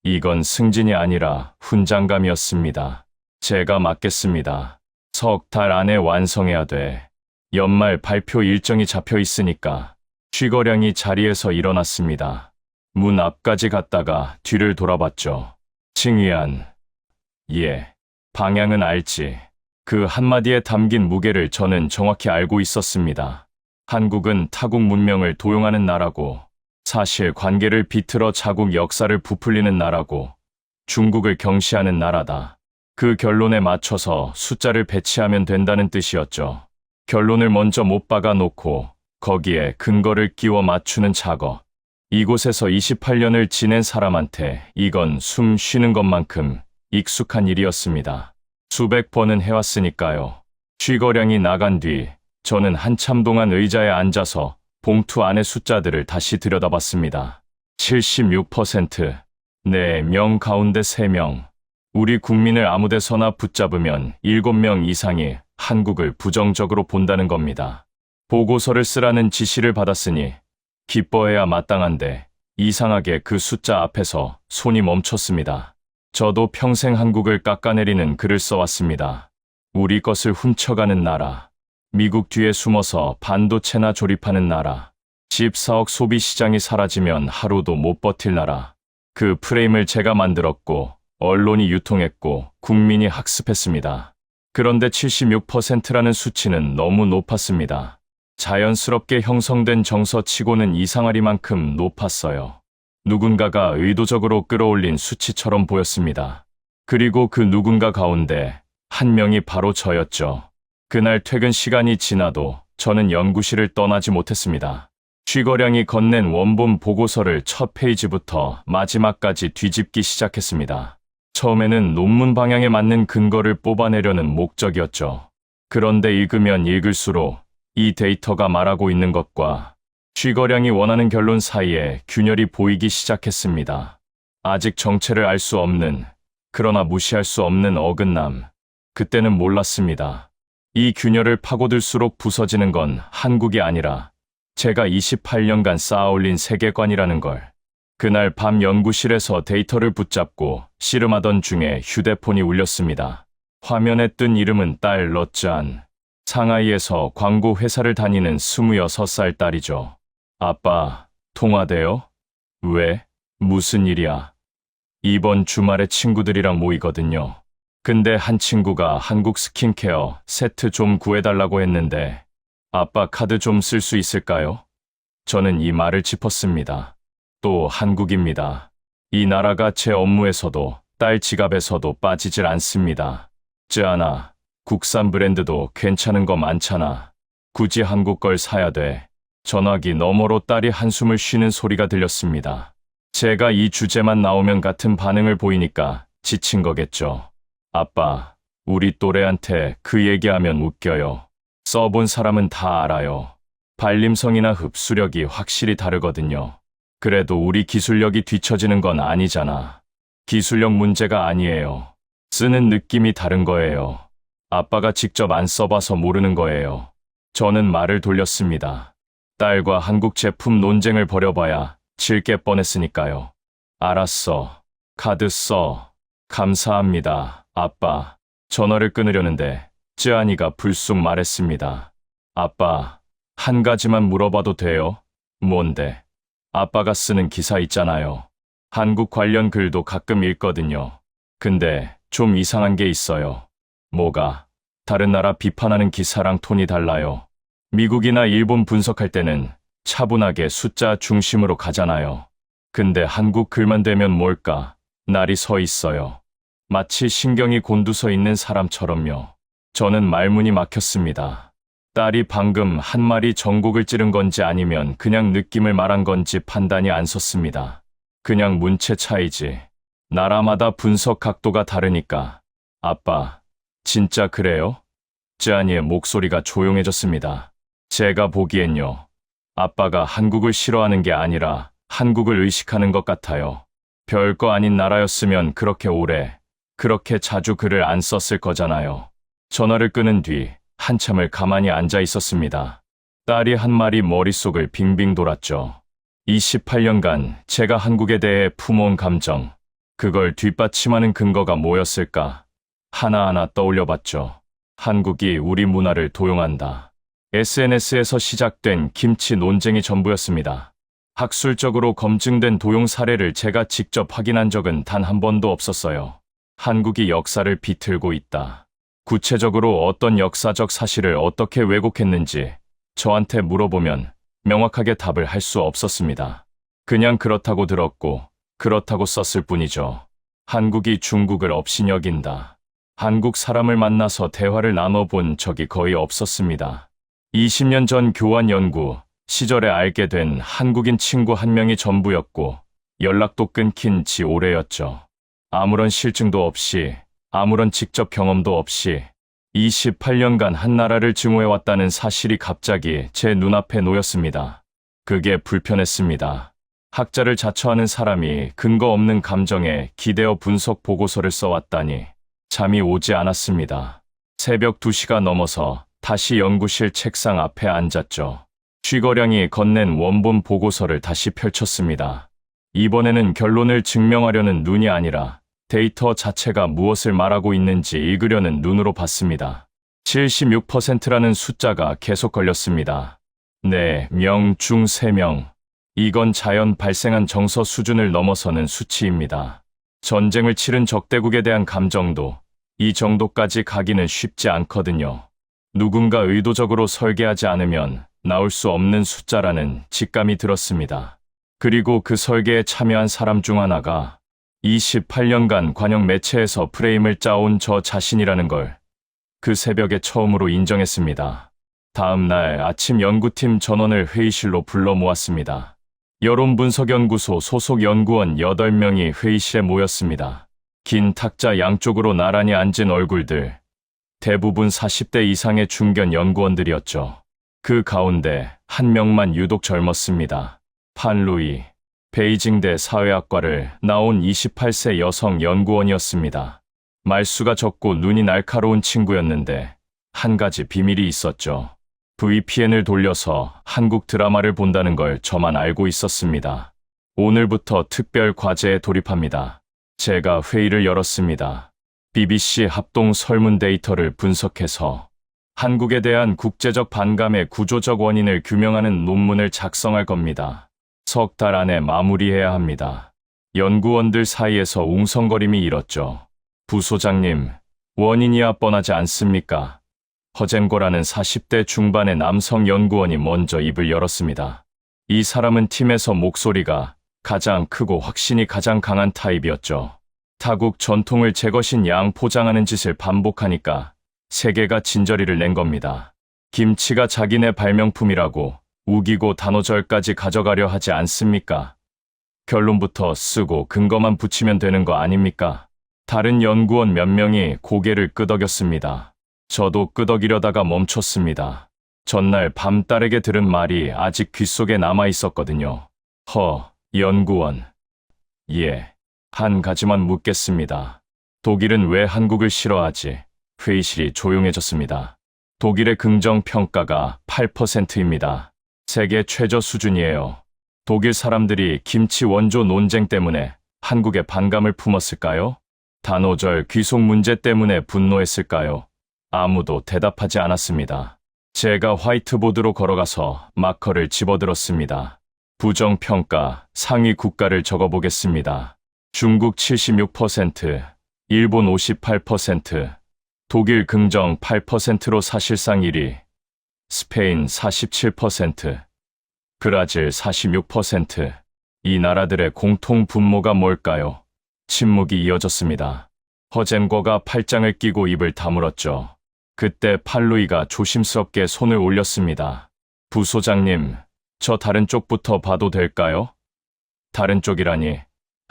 이건 승진이 아니라 훈장감이었습니다. 제가 맡겠습니다. 석 달 안에 완성해야 돼. 연말 발표 일정이 잡혀 있으니까. 쉬거량이 자리에서 일어났습니다. 문 앞까지 갔다가 뒤를 돌아봤죠. 칭위안. 예. 방향은 알지. 그 한마디에 담긴 무게를 저는 정확히 알고 있었습니다. 한국은 타국 문명을 도용하는 나라고, 사실 관계를 비틀어 자국 역사를 부풀리는 나라고, 중국을 경시하는 나라다. 그 결론에 맞춰서 숫자를 배치하면 된다는 뜻이었죠. 결론을 먼저 못 박아 놓고 거기에 근거를 끼워 맞추는 작업. 이곳에서 28년을 지낸 사람한테 이건 숨 쉬는 것만큼 익숙한 일이었습니다. 수백 번은 해왔으니까요. 쉬거량이 나간 뒤 저는 한참 동안 의자에 앉아서 봉투 안의 숫자들을 다시 들여다봤습니다. 76%, 4명 가운데 3명. 우리 국민을 아무데서나 붙잡으면 7명 이상이 한국을 부정적으로 본다는 겁니다. 보고서를 쓰라는 지시를 받았으니 기뻐해야 마땅한데 이상하게 그 숫자 앞에서 손이 멈췄습니다. 저도 평생 한국을 깎아내리는 글을 써왔습니다. 우리 것을 훔쳐가는 나라. 미국 뒤에 숨어서 반도체나 조립하는 나라. 14억 소비 시장이 사라지면 하루도 못 버틸 나라. 그 프레임을 제가 만들었고 언론이 유통했고 국민이 학습했습니다. 그런데 76%라는 수치는 너무 높았습니다. 자연스럽게 형성된 정서치고는 이상하리만큼 높았어요. 누군가가 의도적으로 끌어올린 수치처럼 보였습니다. 그리고 그 누군가 가운데 한 명이 바로 저였죠. 그날 퇴근 시간이 지나도 저는 연구실을 떠나지 못했습니다. 쉬거량이 건넨 원본 보고서를 첫 페이지부터 마지막까지 뒤집기 시작했습니다. 처음에는 논문 방향에 맞는 근거를 뽑아내려는 목적이었죠. 그런데 읽으면 읽을수록 이 데이터가 말하고 있는 것과 쉬거량이 원하는 결론 사이에 균열이 보이기 시작했습니다. 아직 정체를 알 수 없는, 그러나 무시할 수 없는 어긋남. 그때는 몰랐습니다. 이 균열을 파고들수록 부서지는 건 한국이 아니라 제가 28년간 쌓아올린 세계관이라는 걸. 그날 밤 연구실에서 데이터를 붙잡고 씨름하던 중에 휴대폰이 울렸습니다. 화면에 뜬 이름은 딸 러쯔안. 상하이에서 광고 회사를 다니는 26살 딸이죠. 아빠, 통화돼요? 왜? 무슨 일이야? 이번 주말에 친구들이랑 모이거든요. 근데 한 친구가 한국 스킨케어 세트 좀 구해달라고 했는데 아빠 카드 좀 쓸 수 있을까요? 저는 이 말을 짚었습니다. 또 한국입니다. 이 나라가 제 업무에서도 딸 지갑에서도 빠지질 않습니다. 쯔아나, 국산 브랜드도 괜찮은 거 많잖아. 굳이 한국 걸 사야 돼. 전화기 너머로 딸이 한숨을 쉬는 소리가 들렸습니다. 제가 이 주제만 나오면 같은 반응을 보이니까 지친 거겠죠. 아빠, 우리 또래한테 그 얘기하면 웃겨요. 써본 사람은 다 알아요. 발림성이나 흡수력이 확실히 다르거든요. 그래도 우리 기술력이 뒤처지는 건 아니잖아. 기술력 문제가 아니에요. 쓰는 느낌이 다른 거예요. 아빠가 직접 안 써봐서 모르는 거예요. 저는 말을 돌렸습니다. 딸과 한국 제품 논쟁을 벌여봐야 질 게 뻔했으니까요. 알았어. 카드 써. 감사합니다, 아빠. 전화를 끊으려는데 쯔아니가 불쑥 말했습니다. 아빠, 한 가지만 물어봐도 돼요? 뭔데? 아빠가 쓰는 기사 있잖아요. 한국 관련 글도 가끔 읽거든요. 근데 좀 이상한 게 있어요. 뭐가? 다른 나라 비판하는 기사랑 톤이 달라요. 미국이나 일본 분석할 때는 차분하게 숫자 중심으로 가잖아요. 근데 한국 글만 되면 뭘까? 날이 서 있어요. 마치 신경이 곤두서 있는 사람처럼요. 저는 말문이 막혔습니다. 딸이 방금 한 말이 전곡을 찌른 건지 아니면 그냥 느낌을 말한 건지 판단이 안 섰습니다. 그냥 문체 차이지. 나라마다 분석 각도가 다르니까. 아빠, 진짜 그래요? 쯔아니의 목소리가 조용해졌습니다. 제가 보기엔요. 아빠가 한국을 싫어하는 게 아니라 한국을 의식하는 것 같아요. 별거 아닌 나라였으면 그렇게 오래, 그렇게 자주 글을 안 썼을 거잖아요. 전화를 끊은 뒤 한참을 가만히 앉아 있었습니다. 딸이 한 말이 머릿속을 빙빙 돌았죠. 28년간 제가 한국에 대해 품어온 감정, 그걸 뒷받침하는 근거가 뭐였을까? 하나하나 떠올려봤죠. 한국이 우리 문화를 도용한다. SNS에서 시작된 김치 논쟁이 전부였습니다. 학술적으로 검증된 도용 사례를 제가 직접 확인한 적은 단 한 번도 없었어요. 한국이 역사를 비틀고 있다. 구체적으로 어떤 역사적 사실을 어떻게 왜곡했는지 저한테 물어보면 명확하게 답을 할 수 없었습니다. 그냥 그렇다고 들었고 그렇다고 썼을 뿐이죠. 한국이 중국을 업신여긴다. 한국 사람을 만나서 대화를 나눠본 적이 거의 없었습니다. 20년 전 교환 연구 시절에 알게 된 한국인 친구 한 명이 전부였고 연락도 끊긴 지 오래였죠. 아무런 실증도 없이 아무런 직접 경험도 없이 28년간 한 나라를 증오해왔다는 사실이 갑자기 제 눈앞에 놓였습니다. 그게 불편했습니다. 학자를 자처하는 사람이 근거 없는 감정에 기대어 분석 보고서를 써왔다니 잠이 오지 않았습니다. 새벽 2시가 넘어서 다시 연구실 책상 앞에 앉았죠. 쉬거량이 건넨 원본 보고서를 다시 펼쳤습니다. 이번에는 결론을 증명하려는 눈이 아니라 데이터 자체가 무엇을 말하고 있는지 읽으려는 눈으로 봤습니다. 76%라는 숫자가 계속 걸렸습니다. 네, 명 중 3명. 이건 자연 발생한 정서 수준을 넘어서는 수치입니다. 전쟁을 치른 적대국에 대한 감정도 이 정도까지 가기는 쉽지 않거든요. 누군가 의도적으로 설계하지 않으면 나올 수 없는 숫자라는 직감이 들었습니다. 그리고 그 설계에 참여한 사람 중 하나가 28년간 관영 매체에서 프레임을 짜온 저 자신이라는 걸 그 새벽에 처음으로 인정했습니다. 다음 날 아침 연구팀 전원을 회의실로 불러 모았습니다. 여론분석연구소 소속 연구원 8명이 회의실에 모였습니다. 긴 탁자 양쪽으로 나란히 앉은 얼굴들, 대부분 40대 이상의 중견 연구원들이었죠. 그 가운데 한 명만 유독 젊었습니다. 판루이, 베이징대 사회학과를 나온 28세 여성 연구원이었습니다. 말수가 적고 눈이 날카로운 친구였는데 한 가지 비밀이 있었죠. VPN을 돌려서 한국 드라마를 본다는 걸 저만 알고 있었습니다. 오늘부터 특별 과제에 돌입합니다. 제가 회의를 열었습니다. BBC 합동 설문 데이터를 분석해서 한국에 대한 국제적 반감의 구조적 원인을 규명하는 논문을 작성할 겁니다. 석 달 안에 마무리해야 합니다. 연구원들 사이에서 웅성거림이 일었죠. 부소장님, 원인이야 뻔하지 않습니까? 허잼고라는 40대 중반의 남성 연구원이 먼저 입을 열었습니다. 이 사람은 팀에서 목소리가 가장 크고 확신이 가장 강한 타입이었죠. 타국 전통을 제 것인 양 포장하는 짓을 반복하니까 세계가 진저리를 낸 겁니다. 김치가 자기네 발명품이라고 우기고 단오절까지 가져가려 하지 않습니까? 결론부터 쓰고 근거만 붙이면 되는 거 아닙니까? 다른 연구원 몇 명이 고개를 끄덕였습니다. 저도 끄덕이려다가 멈췄습니다. 전날 밤 딸에게 들은 말이 아직 귓속에 남아 있었거든요. 연구원. 예, 한 가지만 묻겠습니다. 독일은 왜 한국을 싫어하지? 회의실이 조용해졌습니다. 독일의 긍정평가가 8%입니다. 세계 최저 수준이에요. 독일 사람들이 김치 원조 논쟁 때문에 한국에 반감을 품었을까요? 단오절 귀속 문제 때문에 분노했을까요? 아무도 대답하지 않았습니다. 제가 화이트보드로 걸어가서 마커를 집어들었습니다. 부정평가 상위 국가를 적어보겠습니다. 중국 76%, 일본 58%, 독일 긍정 8%로 사실상 1위, 스페인 47%, 브라질 46%. 이 나라들의 공통 분모가 뭘까요? 침묵이 이어졌습니다. 허젠거가 팔짱을 끼고 입을 다물었죠. 그때 팔루이가 조심스럽게 손을 올렸습니다. 부소장님, 저 다른 쪽부터 봐도 될까요? 다른 쪽이라니,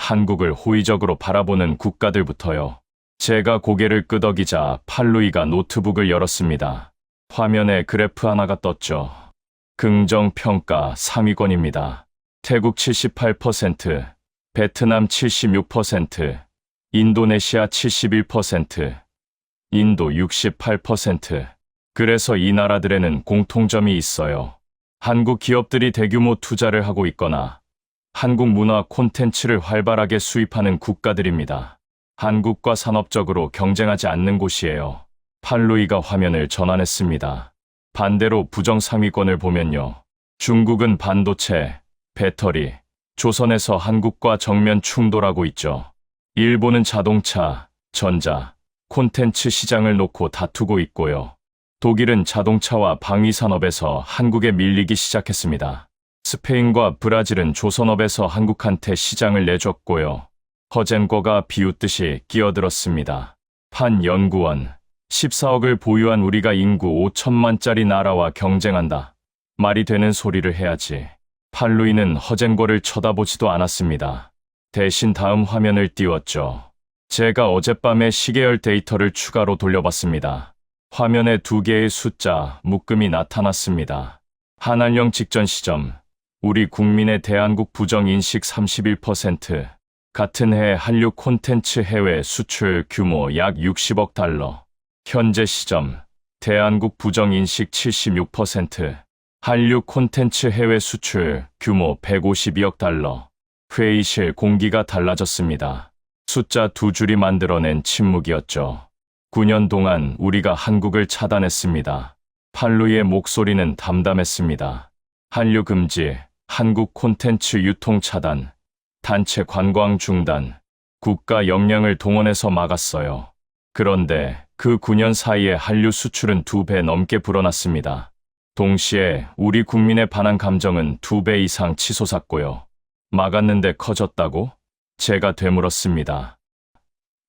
한국을 호의적으로 바라보는 국가들부터요. 제가 고개를 끄덕이자 팔루이가 노트북을 열었습니다. 화면에 그래프 하나가 떴죠. 긍정평가 상위권입니다. 태국 78%, 베트남 76%, 인도네시아 71%, 인도 68%. 그래서 이 나라들에는 공통점이 있어요. 한국 기업들이 대규모 투자를 하고 있거나 한국 문화 콘텐츠를 활발하게 수입하는 국가들입니다. 한국과 산업적으로 경쟁하지 않는 곳이에요. 팔루이가 화면을 전환했습니다. 반대로 부정상위권을 보면요. 중국은 반도체, 배터리, 조선에서 한국과 정면 충돌하고 있죠. 일본은 자동차, 전자, 콘텐츠 시장을 놓고 다투고 있고요. 독일은 자동차와 방위산업에서 한국에 밀리기 시작했습니다. 스페인과 브라질은 조선업에서 한국한테 시장을 내줬고요. 허젠거가 비웃듯이 끼어들었습니다. 한 연구원, 14억을 보유한 우리가 인구 5천만짜리 나라와 경쟁한다. 말이 되는 소리를 해야지. 팔루이는 허젠거를 쳐다보지도 않았습니다. 대신 다음 화면을 띄웠죠. 제가 어젯밤에 시계열 데이터를 추가로 돌려봤습니다. 화면에 2개의 숫자, 묶음이 나타났습니다. 한한령 직전 시점, 우리 국민의 대한국 부정인식 31%, 같은 해 한류 콘텐츠 해외 수출 규모 약 60억 달러, 현재 시점, 대한국 부정인식 76%, 한류 콘텐츠 해외 수출 규모 152억 달러. 회의실 공기가 달라졌습니다. 숫자 2줄이 만들어낸 침묵이었죠. 9년 동안 우리가 한국을 차단했습니다. 팔루이의 목소리는 담담했습니다. 한류 금지, 한국 콘텐츠 유통 차단, 단체 관광 중단, 국가 역량을 동원해서 막았어요. 그런데 그 9년 사이에 한류 수출은 2배 넘게 불어났습니다. 동시에 우리 국민의 반한 감정은 2배 이상 치솟았고요. 막았는데 커졌다고? 제가 되물었습니다.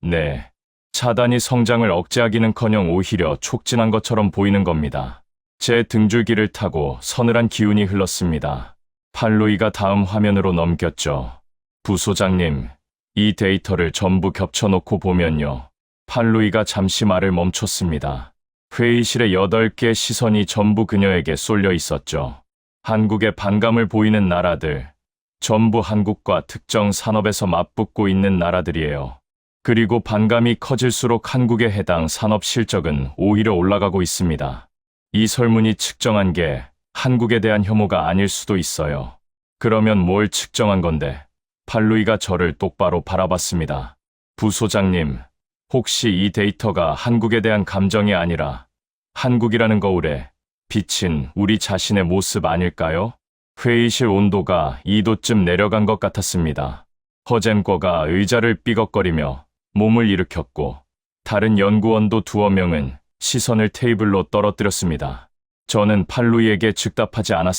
네. 차단이 성장을 억제하기는커녕 오히려 촉진한 것처럼 보이는 겁니다. 제 등줄기를 타고 서늘한 기운이 흘렀습니다. 팔루이가 다음 화면으로 넘겼죠. 부소장님, 이 데이터를 전부 겹쳐놓고 보면요. 팔루이가 잠시 말을 멈췄습니다. 회의실의 8개의 시선이 전부 그녀에게 쏠려 있었죠. 한국에 반감을 보이는 나라들, 전부 한국과 특정 산업에서 맞붙고 있는 나라들이에요. 그리고 반감이 커질수록 한국에 해당 산업 실적은 오히려 올라가고 있습니다. 이 설문이 측정한 게 한국에 대한 혐오가 아닐 수도 있어요. 그러면 뭘 측정한 건데? 팔루이가 저를 똑바로 바라봤습니다. 부소장님, 혹시 이 데이터가 한국에 대한 감정이 아니라 한국이라는 거울에 비친 우리 자신의 모습 아닐까요? 회의실 온도가 2도쯤 내려간 것 같았습니다. 허젠거가 의자를 삐걱거리며 몸을 일으켰고 다른 연구원도 2명은 시선을 테이블로 떨어뜨렸습니다. 저는 팔루이에게 즉답하지 않았습니다.